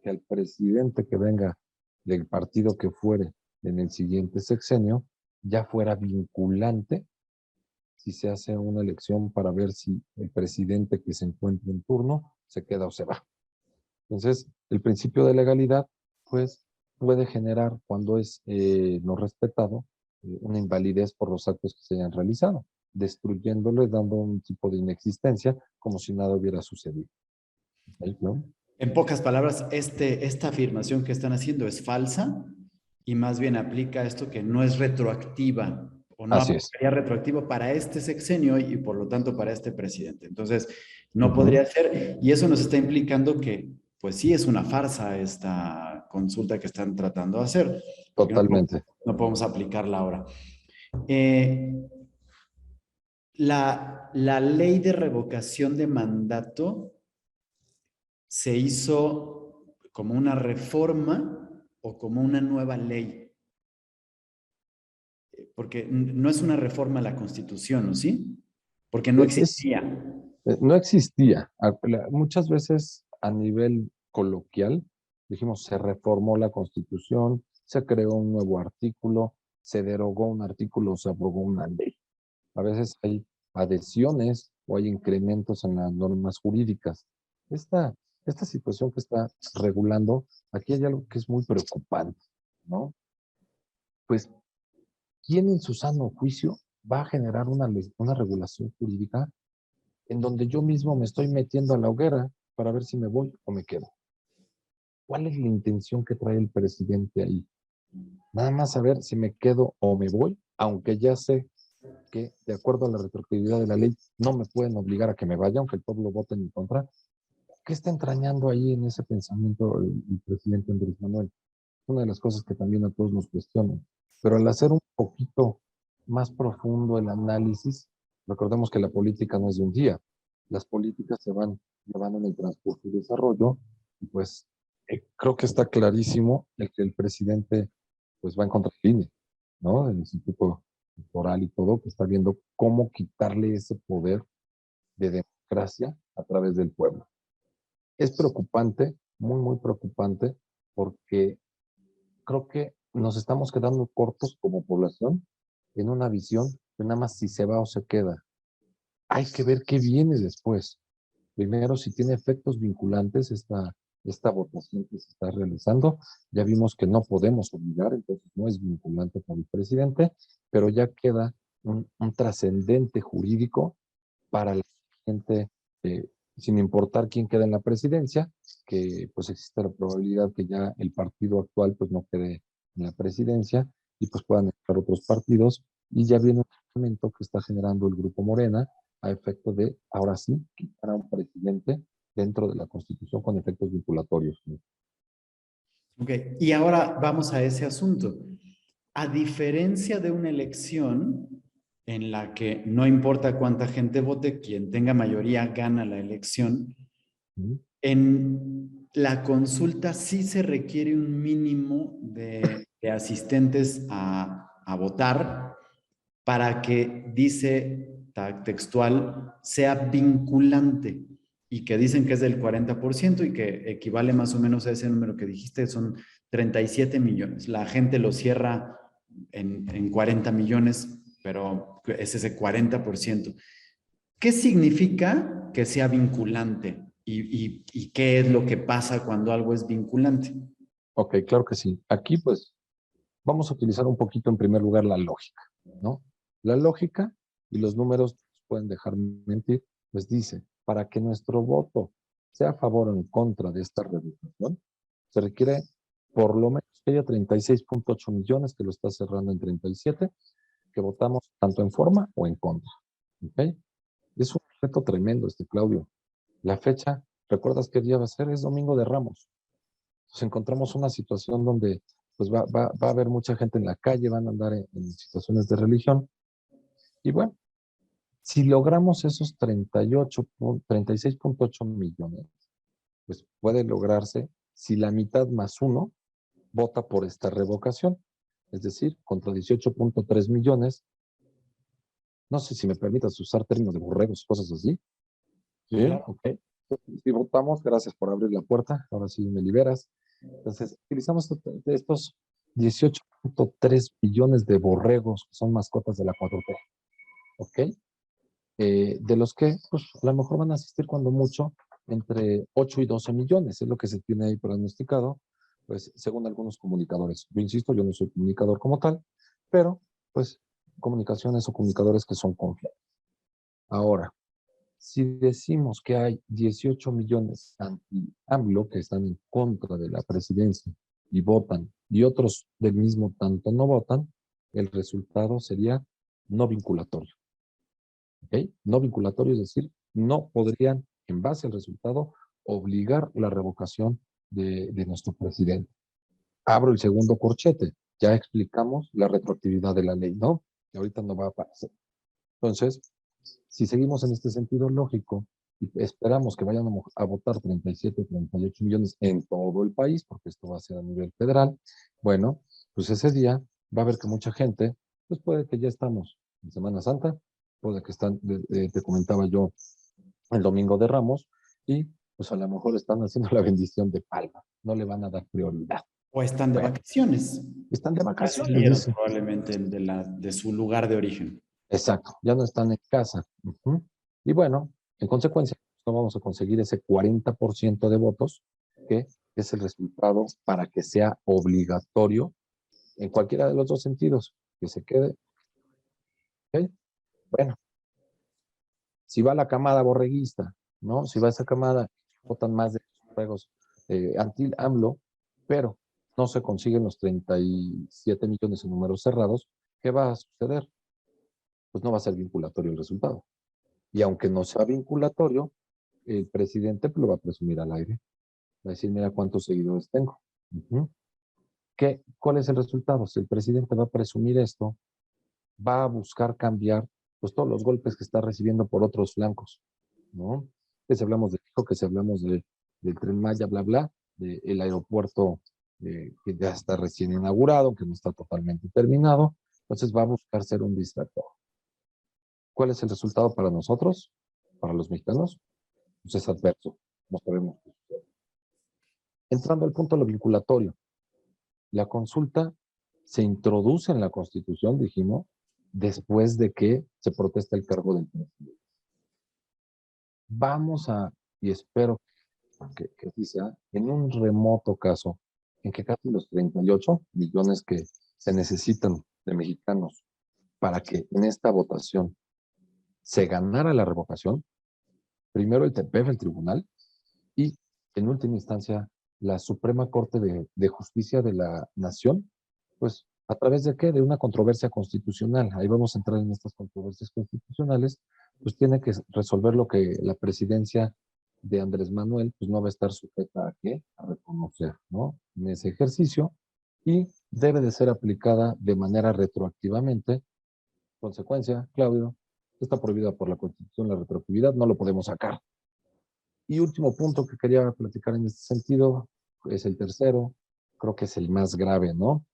al presidente que venga del partido que fuere en el siguiente sexenio ya fuera vinculante si se hace una elección para ver si el presidente que se encuentre en turno se queda o se va. Entonces, el principio de legalidad, pues, puede generar, cuando es no respetado, una invalidez por los actos que se hayan realizado, destruyéndolo y dando un tipo de inexistencia como si nada hubiera sucedido. ¿Sí, no? En pocas palabras, esta afirmación que están haciendo es falsa y más bien aplica esto que no es retroactiva o no Así es. aplicaría retroactivo para este sexenio y por lo tanto para este presidente. Entonces, no podría ser, y eso nos está implicando que pues sí es una farsa esta consulta que están tratando de hacer. Totalmente. No podemos aplicarla ahora. La ley de revocación de mandato se hizo como una reforma o como una nueva ley. Porque no es una reforma a la Constitución, ¿no? ¿Sí? Porque no existía. No existía. Muchas veces a nivel coloquial dijimos se reformó la Constitución, se creó un nuevo artículo, se derogó un artículo, se aprobó una ley. A veces hay adhesiones o hay incrementos en las normas jurídicas. Esta, esta situación que está regulando, aquí hay algo que es muy preocupante, ¿no? Pues, ¿quién en su sano juicio va a generar una regulación jurídica en donde yo mismo me estoy metiendo a la hoguera para ver si me voy o me quedo? ¿Cuál es la intención que trae el presidente ahí? Nada más saber si me quedo o me voy, aunque ya sé que, de acuerdo a la retroactividad de la ley, no me pueden obligar a que me vaya, aunque el pueblo vote en mi contra. ¿Qué está entrañando ahí en ese pensamiento el presidente Andrés Manuel? Una de las cosas que también a todos nos cuestionan. Pero al hacer un poquito más profundo el análisis, recordemos que la política no es de un día. Las políticas se van llevando en el transcurso y desarrollo, y pues creo que está clarísimo el que el presidente pues va en contra de línea, ¿no? El Instituto Electoral y todo, que está viendo cómo quitarle ese poder de democracia a través del pueblo. Es preocupante, muy, muy preocupante, porque creo que nos estamos quedando cortos como población en una visión de nada más si se va o se queda. Hay que ver qué viene después. Primero, si tiene efectos vinculantes esta votación que se está realizando. Ya vimos que no podemos obligar, entonces no es vinculante para el presidente, pero ya queda un trascendente jurídico para la gente, sin importar quién queda en la presidencia, que pues existe la probabilidad que ya el partido actual pues no quede en la presidencia y pues puedan entrar otros partidos, y ya viene un momento que está generando el Grupo Morena a efecto de, ahora sí, quitar a un presidente dentro de la Constitución con efectos vinculatorios. Ok, y ahora vamos a ese asunto. a diferencia de una elección en la que no importa cuánta gente vote, quien tenga mayoría gana la elección, en la consulta sí se requiere un mínimo de asistentes a votar para que, dice textual, sea vinculante, y que dicen que es del 40% y que equivale más o menos a ese número que dijiste, son 37 millones. La gente lo cierra en 40 millones, pero es ese 40%. ¿Qué significa que sea vinculante? ¿Y qué es lo que pasa cuando algo es vinculante? Ok, claro que sí. Aquí pues vamos a utilizar un poquito en primer lugar la lógica, ¿no? La lógica y los números pueden dejar mentir, pues dice, para que nuestro voto sea a favor o en contra de esta revocación, se requiere por lo menos que haya 36.8 millones, que lo está cerrando en 37, que votamos tanto en forma o en contra. ¿Ok? Es un reto tremendo Claudio. La fecha, ¿recuerdas qué día va a ser? Es Domingo de Ramos. Nos encontramos una situación donde pues va a haber mucha gente en la calle, van a andar en situaciones de religión. Y bueno, si logramos esos 36.8 millones, pues puede lograrse si la mitad más uno vota por esta revocación. Es decir, contra 18.3 millones. No sé si me permitas usar términos de borregos, cosas así. Sí, Claro. ok. Si votamos, gracias por abrir la puerta. Ahora sí me liberas. Entonces, utilizamos estos 18.3 billones de borregos que son mascotas de la 4T. ¿Ok? De los que, pues, a lo mejor van a asistir cuando mucho entre 8 y 12 millones, es lo que se tiene ahí pronosticado, pues, según algunos comunicadores. Yo insisto, yo no soy comunicador como tal, pero, pues, comunicaciones o comunicadores que son confiables. Ahora, si decimos que hay 18 millones anti-AMLO que están en contra de la presidencia y votan, y otros del mismo tanto no votan, el resultado sería no vinculatorio. ¿Ok? No vinculatorio, es decir, no podrían, en base al resultado, obligar la revocación de nuestro presidente. Abro el segundo corchete. Ya explicamos la retroactividad de la ley, ¿no? Que ahorita no va a aparecer. Entonces, si seguimos en este sentido lógico y esperamos que vayan a votar 37, 38 millones en todo el país, porque esto va a ser a nivel federal, bueno, pues ese día va a haber que mucha gente, pues puede que ya estamos en Semana Santa, puede que están, te comentaba yo, el Domingo de Ramos, y pues a lo mejor están haciendo la bendición de Palma, no le van a dar prioridad. O están de Bueno, vacaciones. están de Ya vacaciones, salieron dice. probablemente de su lugar de origen. Exacto, ya no están en casa. Y bueno, en consecuencia, no vamos a conseguir ese 40% de votos, que es el resultado para que sea obligatorio en cualquiera de los dos sentidos, que se quede. ¿Ok? Bueno, si va la camada borreguista, ¿no? Si va esa camada, votan más de los juegos anti-AMLO, pero no se consiguen los 37 millones en números cerrados, ¿qué va a suceder? Pues no va a ser vinculatorio el resultado. Y aunque no sea vinculatorio, el presidente lo va a presumir al aire. Va a decir, mira cuántos seguidores tengo. ¿Cuál es el resultado? Si el presidente va a presumir esto, va a buscar cambiar pues, todos los golpes que está recibiendo por otros flancos, ¿no? Que si hablamos de México, que si hablamos del Tren Maya, bla, bla, del aeropuerto que ya está recién inaugurado, que no está totalmente terminado, entonces va a buscar ser un distractor. ¿Cuál es el resultado para nosotros, para los mexicanos? Pues es adverso, no sabemos. Entrando al punto de lo vinculatorio, la consulta se introduce en la Constitución, dijimos, después de que se protesta el cargo del presidente. Vamos a, y espero que así sea, en un remoto caso, en que casi los 38 millones que se necesitan de mexicanos para que en esta votación se ganara la revocación, primero el TPF, el tribunal, y en última instancia la Suprema Corte de Justicia de la Nación, pues a través de qué? De una controversia constitucional. Ahí vamos a entrar en estas controversias constitucionales, pues tiene que resolver lo que la presidencia de Andrés Manuel, pues no va a estar sujeta a qué? A reconocer, ¿no? En ese ejercicio, y debe de ser aplicada de manera retroactivamente. Consecuencia, Claudio, está prohibida por la Constitución la retroactividad, no lo podemos sacar. Y último punto que quería platicar en este sentido, es el tercero, creo que es el más grave, ¿no?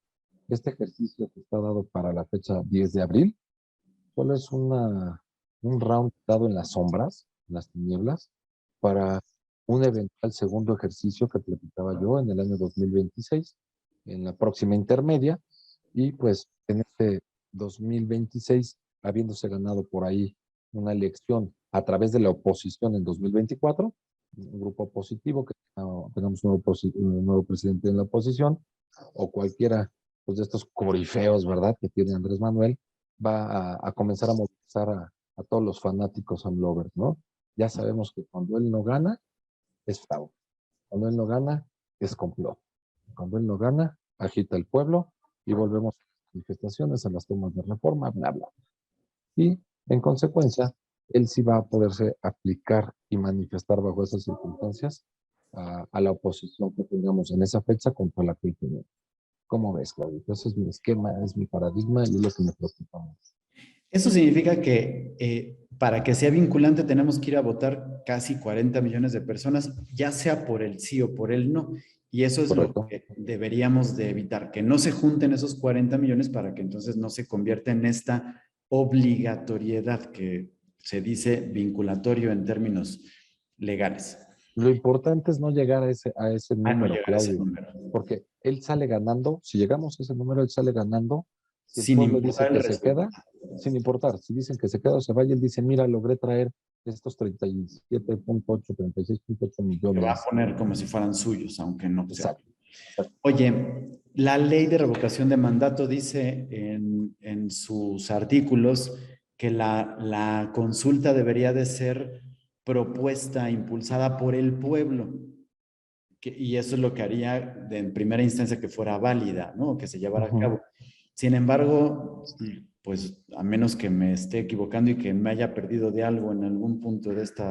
Este ejercicio que está dado para la fecha 10 de abril, solo es un round dado en las sombras, en las tinieblas, para un eventual segundo ejercicio que platicaba yo en el año 2026, en la próxima intermedia, y pues en este 2026, habiéndose ganado por ahí una elección a través de la oposición en 2024, un grupo opositivo, que tenemos un nuevo presidente en la oposición, o cualquiera pues, de estos corifeos, ¿verdad?, que tiene Andrés Manuel, va a comenzar a movilizar a todos los fanáticos AMLovers, ¿no? Ya sabemos que cuando él no gana, es fraude. Cuando él no gana, es complot. Cuando él no gana, agita el pueblo y volvemos a las manifestaciones, a las tomas de reforma, bla, bla. Y, en consecuencia, él sí va a poderse aplicar y manifestar bajo esas circunstancias a la oposición que tengamos en esa fecha contra la que él tenemos. ¿Cómo ves, Claudio? Ese es mi esquema, es mi paradigma y es lo que me preocupa mucho. Eso significa que para que sea vinculante tenemos que ir a votar casi 40 millones de personas, ya sea por el sí o por el no. Y eso es lo Correcto. que deberíamos de evitar, que no se junten esos 40 millones para que entonces no se convierta en esta obligatoriedad que se dice vinculatorio en términos legales. Lo importante es no llegar a ese No número, llegar a ese Claudio, número. porque él sale ganando, si llegamos a ese número, él sale ganando. Si el Sin pueblo dice importar el que se resultado. queda, sin importar, si dicen que se queda o se vaya, él dice, mira, logré traer estos 37.8, 36.8 Lo va a millones. poner como si fueran suyos, aunque no sea. Exacto. Exacto. Oye, la ley de revocación de mandato dice en sus artículos que la consulta debería de ser propuesta, impulsada por el pueblo. Y eso es lo que haría en primera instancia que fuera válida, ¿no? Que se llevara a cabo. Sin embargo, pues a menos que me esté equivocando y que me haya perdido de algo en algún punto de este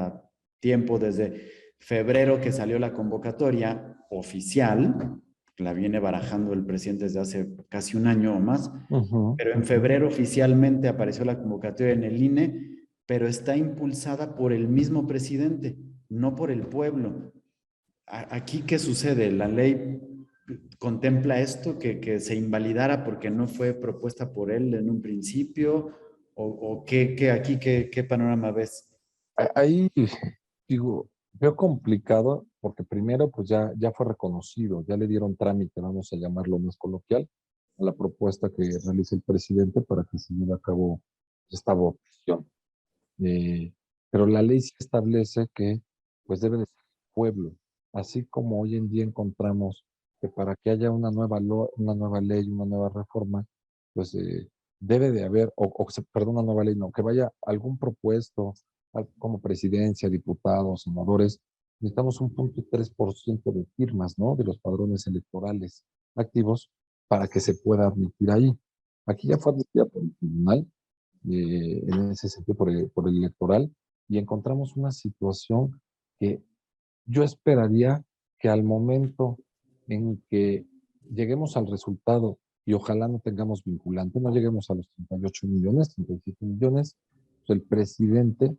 tiempo, desde febrero que salió la convocatoria oficial, la viene barajando el presidente desde hace casi un año o más, pero en febrero oficialmente apareció la convocatoria en el INE, pero está impulsada por el mismo presidente, no por el pueblo. Aquí, ¿qué sucede? ¿La ley contempla esto, que se invalidara porque no fue propuesta por él en un principio? ¿O qué panorama ves? Ahí, digo, veo complicado porque primero, pues ya fue reconocido, ya le dieron trámite, vamos a llamarlo más coloquial, a la propuesta que realiza el presidente para que se lleve a cabo esta votación. Pero la ley sí establece que pues debe de ser el pueblo, así como hoy en día encontramos que para que haya una nueva ley, una nueva reforma, pues debe de haber, perdón, una nueva ley, no, que vaya algún propuesto como presidencia, diputados, senadores, necesitamos 1.3% de firmas, ¿no? De los padrones electorales activos para que se pueda admitir ahí. Aquí ya fue admitida por el tribunal, en ese sentido por el electoral, y encontramos una situación que yo esperaría que al momento en que lleguemos al resultado y ojalá no tengamos vinculante, no lleguemos a los 38 millones, 37 millones, pues el presidente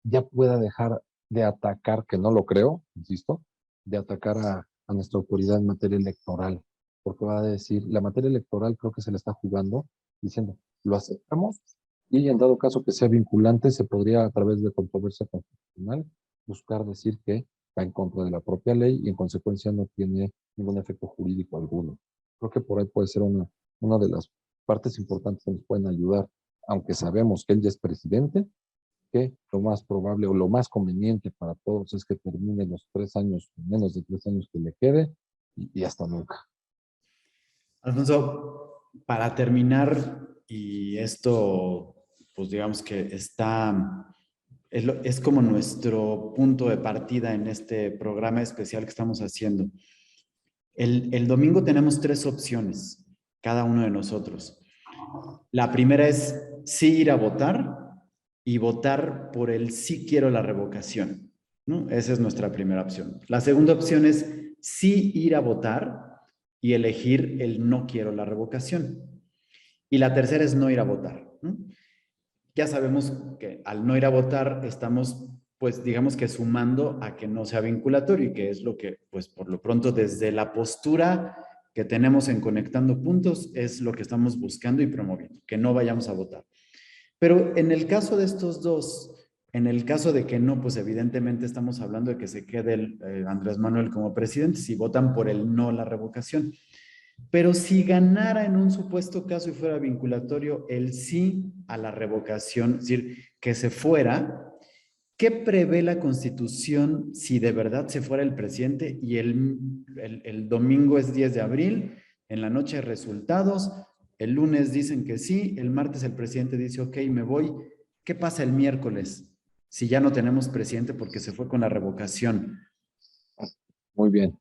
ya pueda dejar de atacar, que no lo creo, insisto, de atacar a nuestra autoridad en materia electoral, porque va a decir, la materia electoral creo que se le está jugando, diciendo, lo aceptamos y en dado caso que sea vinculante, se podría a través de controversia constitucional buscar decir que va en contra de la propia ley y en consecuencia no tiene ningún efecto jurídico alguno. Creo que por ahí puede ser una de las partes importantes que nos pueden ayudar, aunque sabemos que él ya es presidente, que lo más probable o lo más conveniente para todos es que termine los 3 años, menos de 3 años que le quede y hasta nunca. Alfonso, para terminar, y esto, pues digamos que es como nuestro punto de partida en este programa especial que estamos haciendo. El domingo tenemos 3 opciones, cada uno de nosotros. La primera es sí ir a votar y votar por el sí quiero la revocación, ¿no? Esa es nuestra primera opción. La segunda opción es sí ir a votar, y elegir el no quiero la revocación. Y la tercera es no ir a votar, ¿no? Ya sabemos que al no ir a votar estamos, pues digamos que sumando a que no sea vinculatorio y que es lo que, pues por lo pronto desde la postura que tenemos en Conectando Puntos es lo que estamos buscando y promoviendo, que no vayamos a votar. Pero en el caso de estos dos, en el caso de que no, pues evidentemente estamos hablando de que se quede Andrés Manuel como presidente si votan por el no la revocación. Pero si ganara en un supuesto caso y fuera vinculatorio el sí a la revocación, es decir, que se fuera, ¿qué prevé la Constitución si de verdad se fuera el presidente y el domingo es 10 de abril, en la noche resultados, el lunes dicen que sí, el martes el presidente dice, ok, me voy? ¿Qué pasa el miércoles si ya no tenemos presidente porque se fue con la revocación? Muy bien.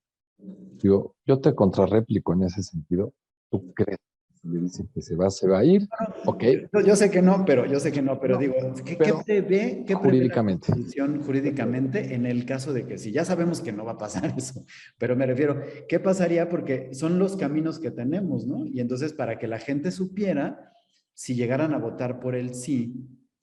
Yo te contrarréplico en ese sentido. ¿Tú crees que si le dicen que se va a ir? Ok. Yo sé que no, pero No, digo, ¿qué pero prevé la jurídicamente. Constitución jurídicamente en el caso de que sí? Ya sabemos que no va a pasar eso, pero me refiero, ¿qué pasaría? Porque son los caminos que tenemos, ¿no? Y entonces, para que la gente supiera, si llegaran a votar por el sí,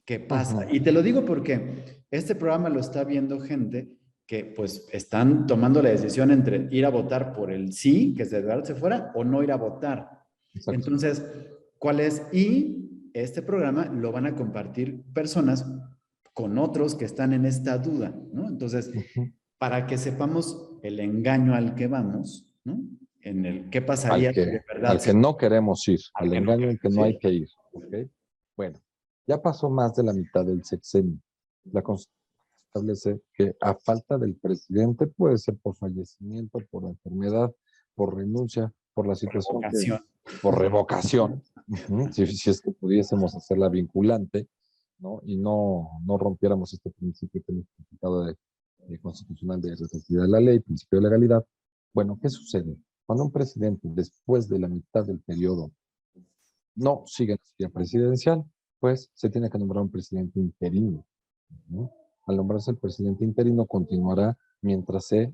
¿qué pasa? Y te lo digo porque este programa lo está viendo gente que pues están tomando la decisión entre ir a votar por el sí, que de verdad se fuera, o no ir a votar. Exacto. Entonces, ¿cuál es? Y este programa lo van a compartir personas con otros que están en esta duda, ¿no? Entonces, para que sepamos el engaño al que vamos, ¿no? En el qué pasaría si de verdad al que no queremos ir, al al que no engaño en que no hay ir. que ir. ¿Ok? Bueno, ya pasó más de la mitad del sexenio. La Constitución establece que a falta del presidente puede ser por fallecimiento, por enfermedad, por renuncia, por la situación Revocación. por revocación, si es que pudiésemos hacerla vinculante, ¿no? Y no rompiéramos este principio que hemos criticado de constitucional de retroactividad de la ley, principio de legalidad. Bueno, ¿qué sucede? Cuando un presidente, después de la mitad del periodo, no sigue la silla presidencial, pues se tiene que nombrar un presidente interino, ¿no? Al nombrarse el presidente interino, continuará mientras se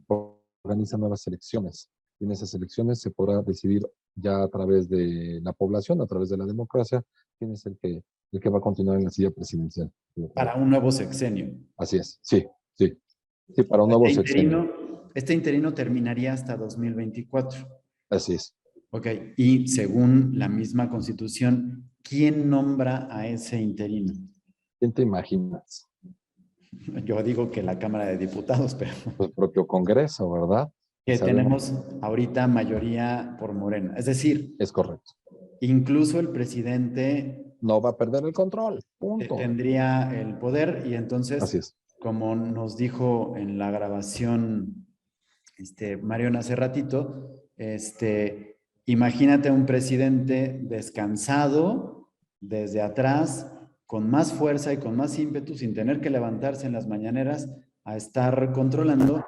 organizan nuevas elecciones. Y en esas elecciones se podrá decidir ya a través de la población, a través de la democracia, quién es el que va a continuar en la silla presidencial. Para un nuevo sexenio. Así es, sí, para un nuevo sexenio. Este interino terminaría hasta 2024. Así es. Ok, y según la misma Constitución, ¿quién nombra a ese interino? ¿Quién te imaginas? Yo digo que la Cámara de Diputados, pero Pues el propio Congreso, ¿verdad? que Sabemos. tenemos ahorita mayoría por Morena. Es decir, es correcto. Incluso el presidente no va a perder el control, punto. Tendría el poder y entonces, Así es. Como nos dijo en la grabación Marion hace ratito, imagínate un presidente descansado desde atrás, con más fuerza y con más ímpetu, sin tener que levantarse en las mañaneras a estar controlando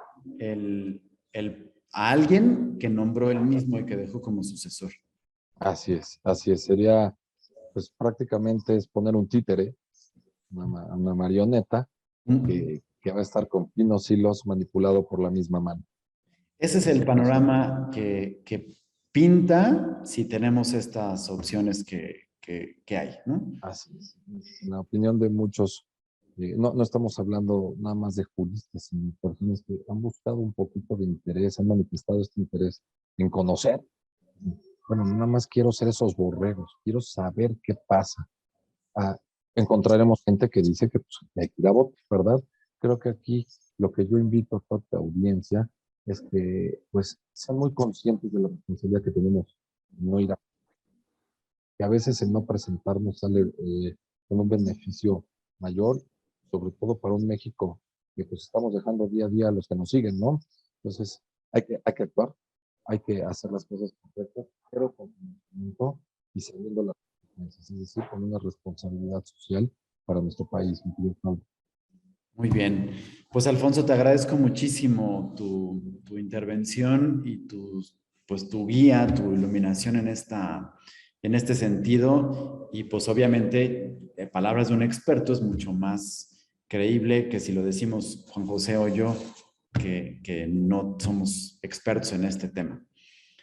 a alguien que nombró él mismo y que dejó como sucesor. Así es. Sería, pues prácticamente es poner un títere, una marioneta, que va a estar con finos hilos manipulado por la misma mano. Ese es el panorama que pinta si tenemos estas opciones que hay, ¿no? Así es. En la opinión de muchos, no estamos hablando nada más de juristas, sino de personas que han buscado un poquito de interés, han manifestado este interés en conocer. Bueno, nada más quiero ser esos borregos, quiero saber qué pasa. Encontraremos gente que dice que pues, hay que ir a votar, ¿verdad? Creo que aquí lo que yo invito a toda la audiencia es que pues sean muy conscientes de la responsabilidad que tenemos no ir a votar. Que a veces el no presentarnos sale con un beneficio mayor, sobre todo para un México que pues estamos dejando día a día a los que nos siguen, ¿no? Entonces hay que actuar, hay que hacer las cosas correctas, pero con conocimiento y sabiendo las consecuencias, es decir, con una responsabilidad social para nuestro país. Muy bien. Pues Alfonso, te agradezco muchísimo tu intervención y tu guía, tu iluminación en este sentido. Y pues obviamente, palabras de un experto es mucho más creíble que si lo decimos Juan José o yo, que no somos expertos en este tema.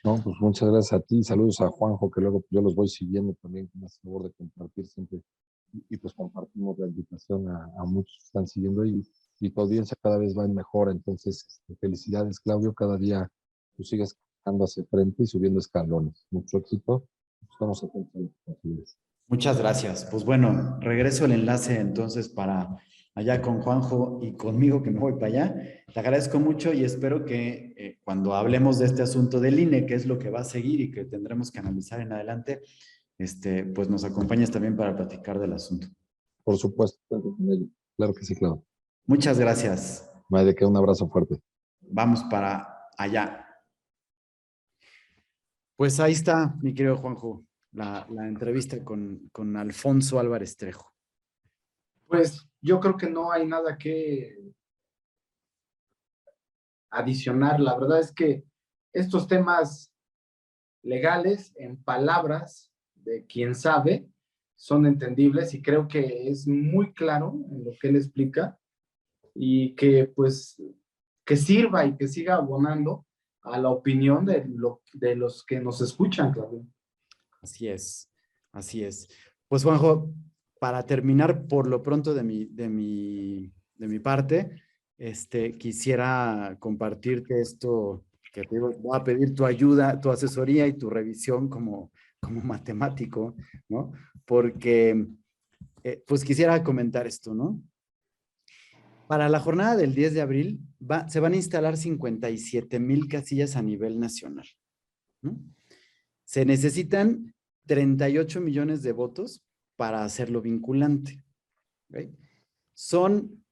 No, pues muchas gracias a ti, saludos a Juanjo, que luego yo los voy siguiendo también, con el favor de compartir siempre, y pues compartimos la invitación a muchos que están siguiendo y tu audiencia cada vez va en mejor, entonces felicidades Claudio, cada día tú sigues andando hacia frente y subiendo escalones, mucho éxito, estamos atentos a lo que consigues. Muchas gracias. Pues bueno, regreso el enlace entonces para allá con Juanjo y conmigo que me voy para allá. Te agradezco mucho y espero que cuando hablemos de este asunto del INE, que es lo que va a seguir y que tendremos que analizar en adelante, pues nos acompañes también para platicar del asunto. Por supuesto, claro que sí, Claudio. Muchas gracias. No hay de qué, un abrazo fuerte. Vamos para allá. Pues ahí está, mi querido Juanjo, la entrevista con Alfonso Álvarez Trejo. Pues yo creo que no hay nada que adicionar. La verdad es que estos temas legales, en palabras de quien sabe, son entendibles y creo que es muy claro en lo que él explica y que pues que sirva y que siga abonando a la opinión de los que nos escuchan, Claudio. Así es, así es. Pues Juanjo, para terminar por lo pronto de mi parte, quisiera compartirte esto que te digo, voy a pedir tu ayuda, tu asesoría y tu revisión como matemático, ¿no? Porque, pues quisiera comentar esto, ¿no? Para la jornada del 10 de abril se van a instalar 57,000 casillas a nivel nacional, ¿no? Se necesitan 38 millones de votos para hacerlo vinculante. ¿Okay? Son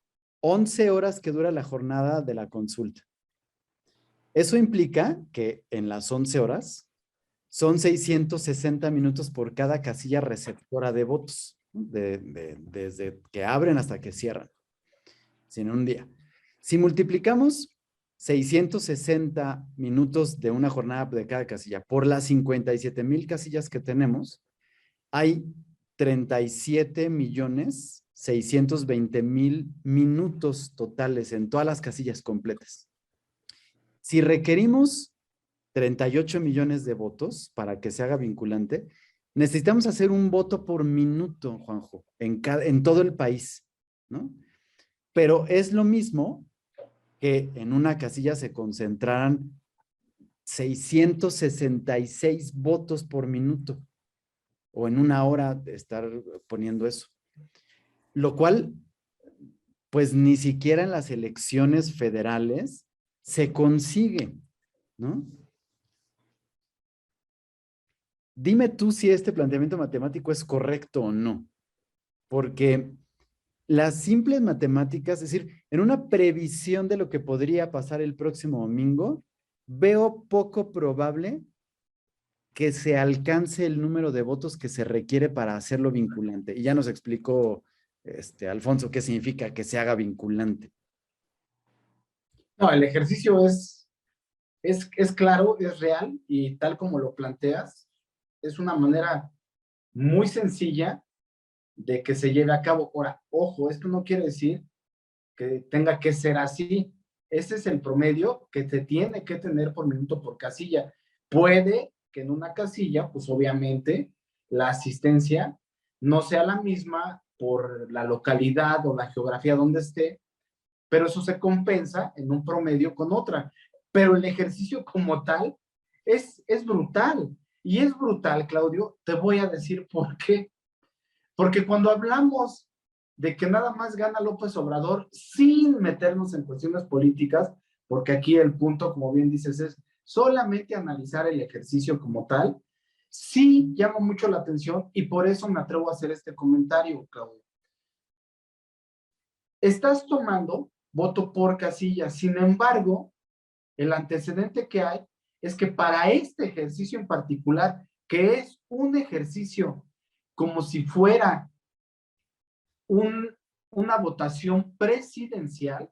11 horas que dura la jornada de la consulta. Eso implica que en las 11 horas son 660 minutos por cada casilla receptora de votos, desde que abren hasta que cierran, sin un día. Si multiplicamos 660 minutos de una jornada de cada casilla por las 57,000 casillas que tenemos, hay 37,620,000 minutos totales en todas las casillas completas. Si requerimos 38 millones de votos para que se haga vinculante, necesitamos hacer un voto por minuto, Juanjo, en todo el país, ¿no? Pero es lo mismo que en una casilla se concentraran 666 votos por minuto, o en una hora de estar poniendo eso. Lo cual, pues ni siquiera en las elecciones federales se consigue, ¿no? Dime tú si este planteamiento matemático es correcto o no, porque las simples matemáticas, es decir, en una previsión de lo que podría pasar el próximo domingo, veo poco probable que se alcance el número de votos que se requiere para hacerlo vinculante. Y ya nos explicó Alfonso qué significa que se haga vinculante. No, el ejercicio es claro, es real y tal como lo planteas, es una manera muy sencilla de que se lleve a cabo. Ahora, ojo, esto no quiere decir que tenga que ser así. Ese es el promedio que se tiene que tener por minuto por casilla. Puede que en una casilla, pues obviamente, la asistencia no sea la misma por la localidad o la geografía donde esté, pero eso se compensa en un promedio con otra. Pero el ejercicio como tal es brutal. Y es brutal, Claudio, te voy a decir por qué. Porque cuando hablamos de que nada más gana López Obrador sin meternos en cuestiones políticas, porque aquí el punto, como bien dices, es solamente analizar el ejercicio como tal, sí llama mucho la atención y por eso me atrevo a hacer este comentario, Claudio. Estás tomando voto por casilla, sin embargo, el antecedente que hay es que para este ejercicio en particular, que es un ejercicio como si fuera una votación presidencial,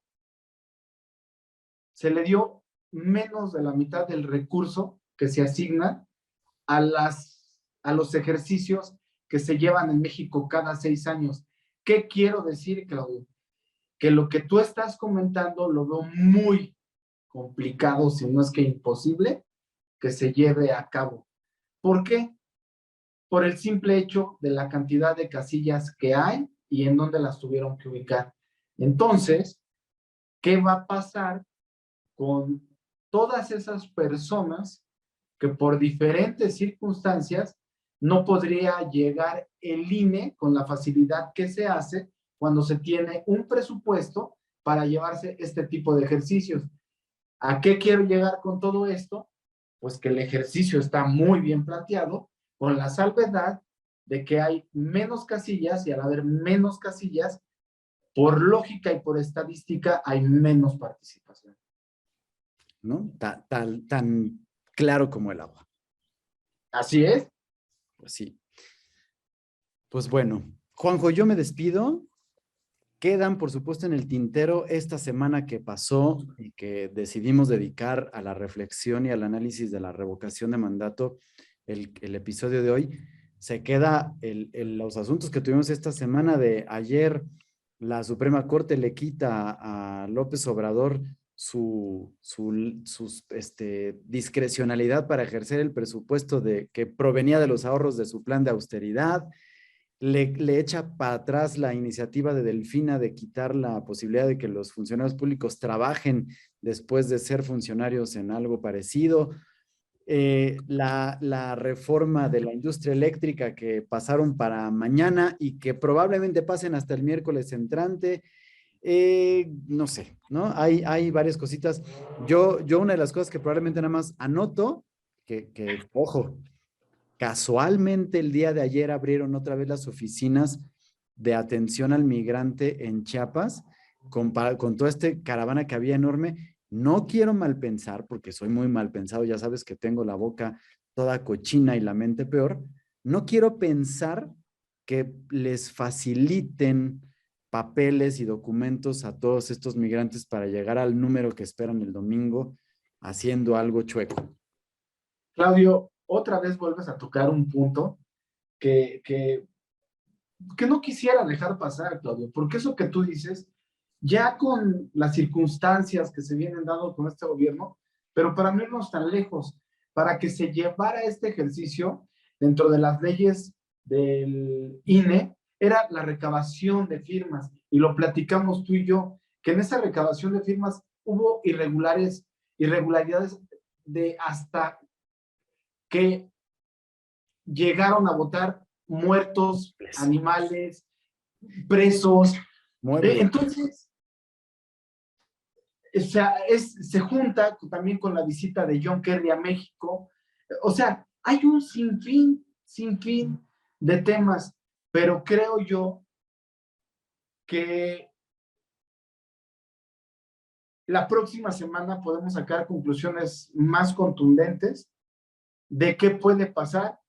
se le dio menos de la mitad del recurso que se asigna a los ejercicios que se llevan en México cada 6 años. ¿Qué quiero decir, Claudio? Que lo que tú estás comentando lo veo muy complicado, si no es que imposible, que se lleve a cabo. ¿Por qué? Por el simple hecho de la cantidad de casillas que hay y en dónde las tuvieron que ubicar. Entonces, ¿qué va a pasar con todas esas personas que por diferentes circunstancias no podría llegar el INE con la facilidad que se hace cuando se tiene un presupuesto para llevarse este tipo de ejercicios? ¿A qué quiero llegar con todo esto? Pues que el ejercicio está muy bien planteado, con la salvedad de que hay menos casillas, y al haber menos casillas, por lógica y por estadística, hay menos participación. ¿No? Tan claro como el agua. Así es. Pues sí. Pues bueno, Juanjo, yo me despido. Quedan, por supuesto, en el tintero esta semana que pasó y que decidimos dedicar a la reflexión y al análisis de la revocación de mandato, el episodio de hoy. Se queda los asuntos que tuvimos esta semana de ayer. La Suprema Corte le quita a López Obrador su discrecionalidad para ejercer el presupuesto que provenía de los ahorros de su plan de austeridad. Le echa para atrás la iniciativa de Delfina de quitar la posibilidad de que los funcionarios públicos trabajen después de ser funcionarios en algo parecido. La reforma de la industria eléctrica que pasaron para mañana y que probablemente pasen hasta el miércoles entrante. No sé, ¿no? Hay varias cositas. Yo una de las cosas que probablemente nada más anoto, ojo, casualmente el día de ayer abrieron otra vez las oficinas de atención al migrante en Chiapas, con toda esta caravana que había enorme. No quiero mal pensar, porque soy muy mal pensado, ya sabes que tengo la boca toda cochina y la mente peor. No quiero pensar que les faciliten papeles y documentos a todos estos migrantes para llegar al número que esperan el domingo haciendo algo chueco. Claudio, otra vez vuelves a tocar un punto que no quisiera dejar pasar, Claudio, porque eso que tú dices, ya con las circunstancias que se vienen dando con este gobierno, pero para no irnos tan lejos, para que se llevara este ejercicio dentro de las leyes del INE, era la recabación de firmas, y lo platicamos tú y yo, que en esa recabación de firmas hubo irregularidades de hasta que llegaron a votar muertos, animales, presos. Entonces, o sea, se junta también con la visita de John Kerry a México. O sea, hay un sinfín de temas, pero creo yo que la próxima semana podemos sacar conclusiones más contundentes de qué puede pasar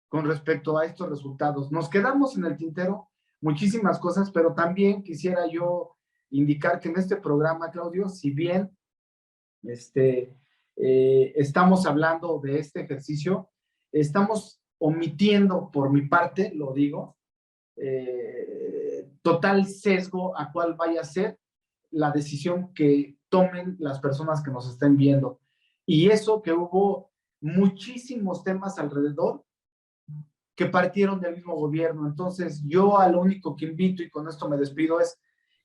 con respecto a estos resultados. Nos quedamos en el tintero muchísimas cosas, pero también quisiera yo indicar que en este programa, Claudio, si bien estamos hablando de este ejercicio, estamos omitiendo, por mi parte, lo digo, total sesgo a cuál vaya a ser la decisión que tomen las personas que nos estén viendo. Y eso que hubo muchísimos temas alrededor que partieron del mismo gobierno. Entonces, yo a lo único que invito, y con esto me despido, es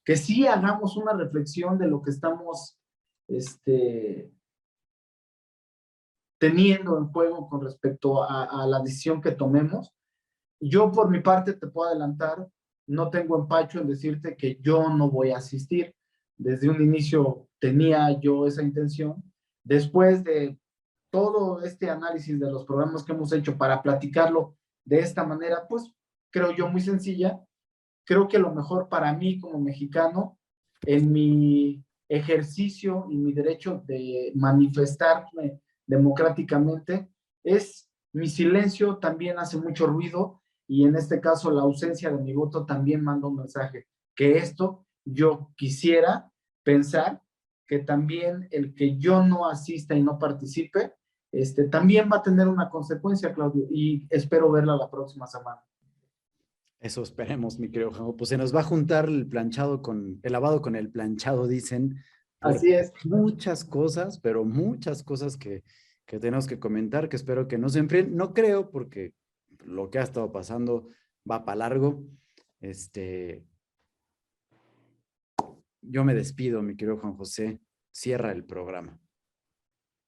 que sí hagamos una reflexión de lo que estamos teniendo en juego con respecto a la decisión que tomemos. Yo, por mi parte, te puedo adelantar, no tengo empacho en decirte que yo no voy a asistir. Desde un inicio tenía yo esa intención. Después de todo este análisis de los programas que hemos hecho para platicarlo de esta manera, pues creo yo muy sencilla. Creo que lo mejor para mí como mexicano, en mi ejercicio y mi derecho de manifestarme democráticamente, es mi silencio también hace mucho ruido, y en este caso la ausencia de mi voto también manda un mensaje, que esto yo quisiera pensar que también el que yo no asista y no participe, también va a tener una consecuencia, Claudio, y espero verla la próxima semana. Eso esperemos, mi querido Juanjo. Pues se nos va a juntar el lavado con el planchado, dicen. Así es. Muchas cosas, pero muchas cosas que que tenemos que comentar, que espero que no se enfríen. No creo, porque lo que ha estado pasando va para largo. Yo me despido, mi querido Juan José. Cierra el programa.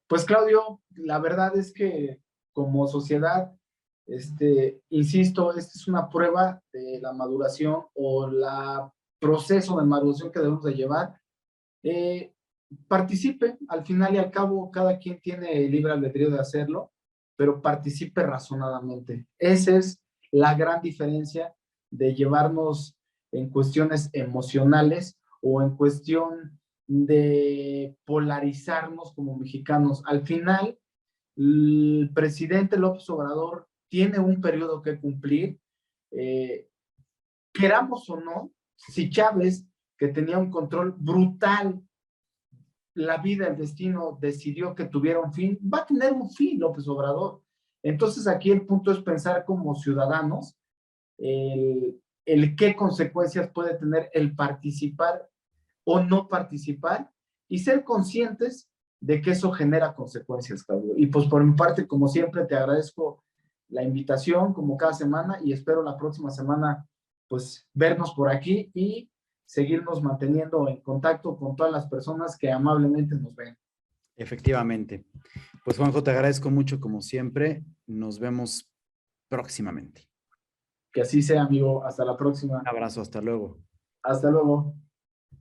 Pues Claudio, la verdad es que como sociedad, insisto, esta es una prueba de la maduración o la proceso de maduración que debemos de llevar. Participe, al final y al cabo, cada quien tiene el libre albedrío de hacerlo, pero participe razonadamente. Esa es la gran diferencia de llevarnos en cuestiones emocionales o en cuestión de polarizarnos como mexicanos. Al final, el presidente López Obrador tiene un periodo que cumplir, queramos o no. Si Chávez, que tenía un control brutal, la vida, el destino decidió que tuviera un fin, va a tener un fin López Obrador. Entonces aquí el punto es pensar como ciudadanos el qué consecuencias puede tener el participar o no participar y ser conscientes de que eso genera consecuencias, Claudio. Y pues por mi parte, como siempre, te agradezco la invitación como cada semana y espero la próxima semana pues vernos por aquí y seguirnos manteniendo en contacto con todas las personas que amablemente nos ven. Efectivamente. Pues Juanjo, te agradezco mucho como siempre. Nos vemos próximamente. Que así sea, amigo. Hasta la próxima. Un abrazo, hasta luego. Hasta luego.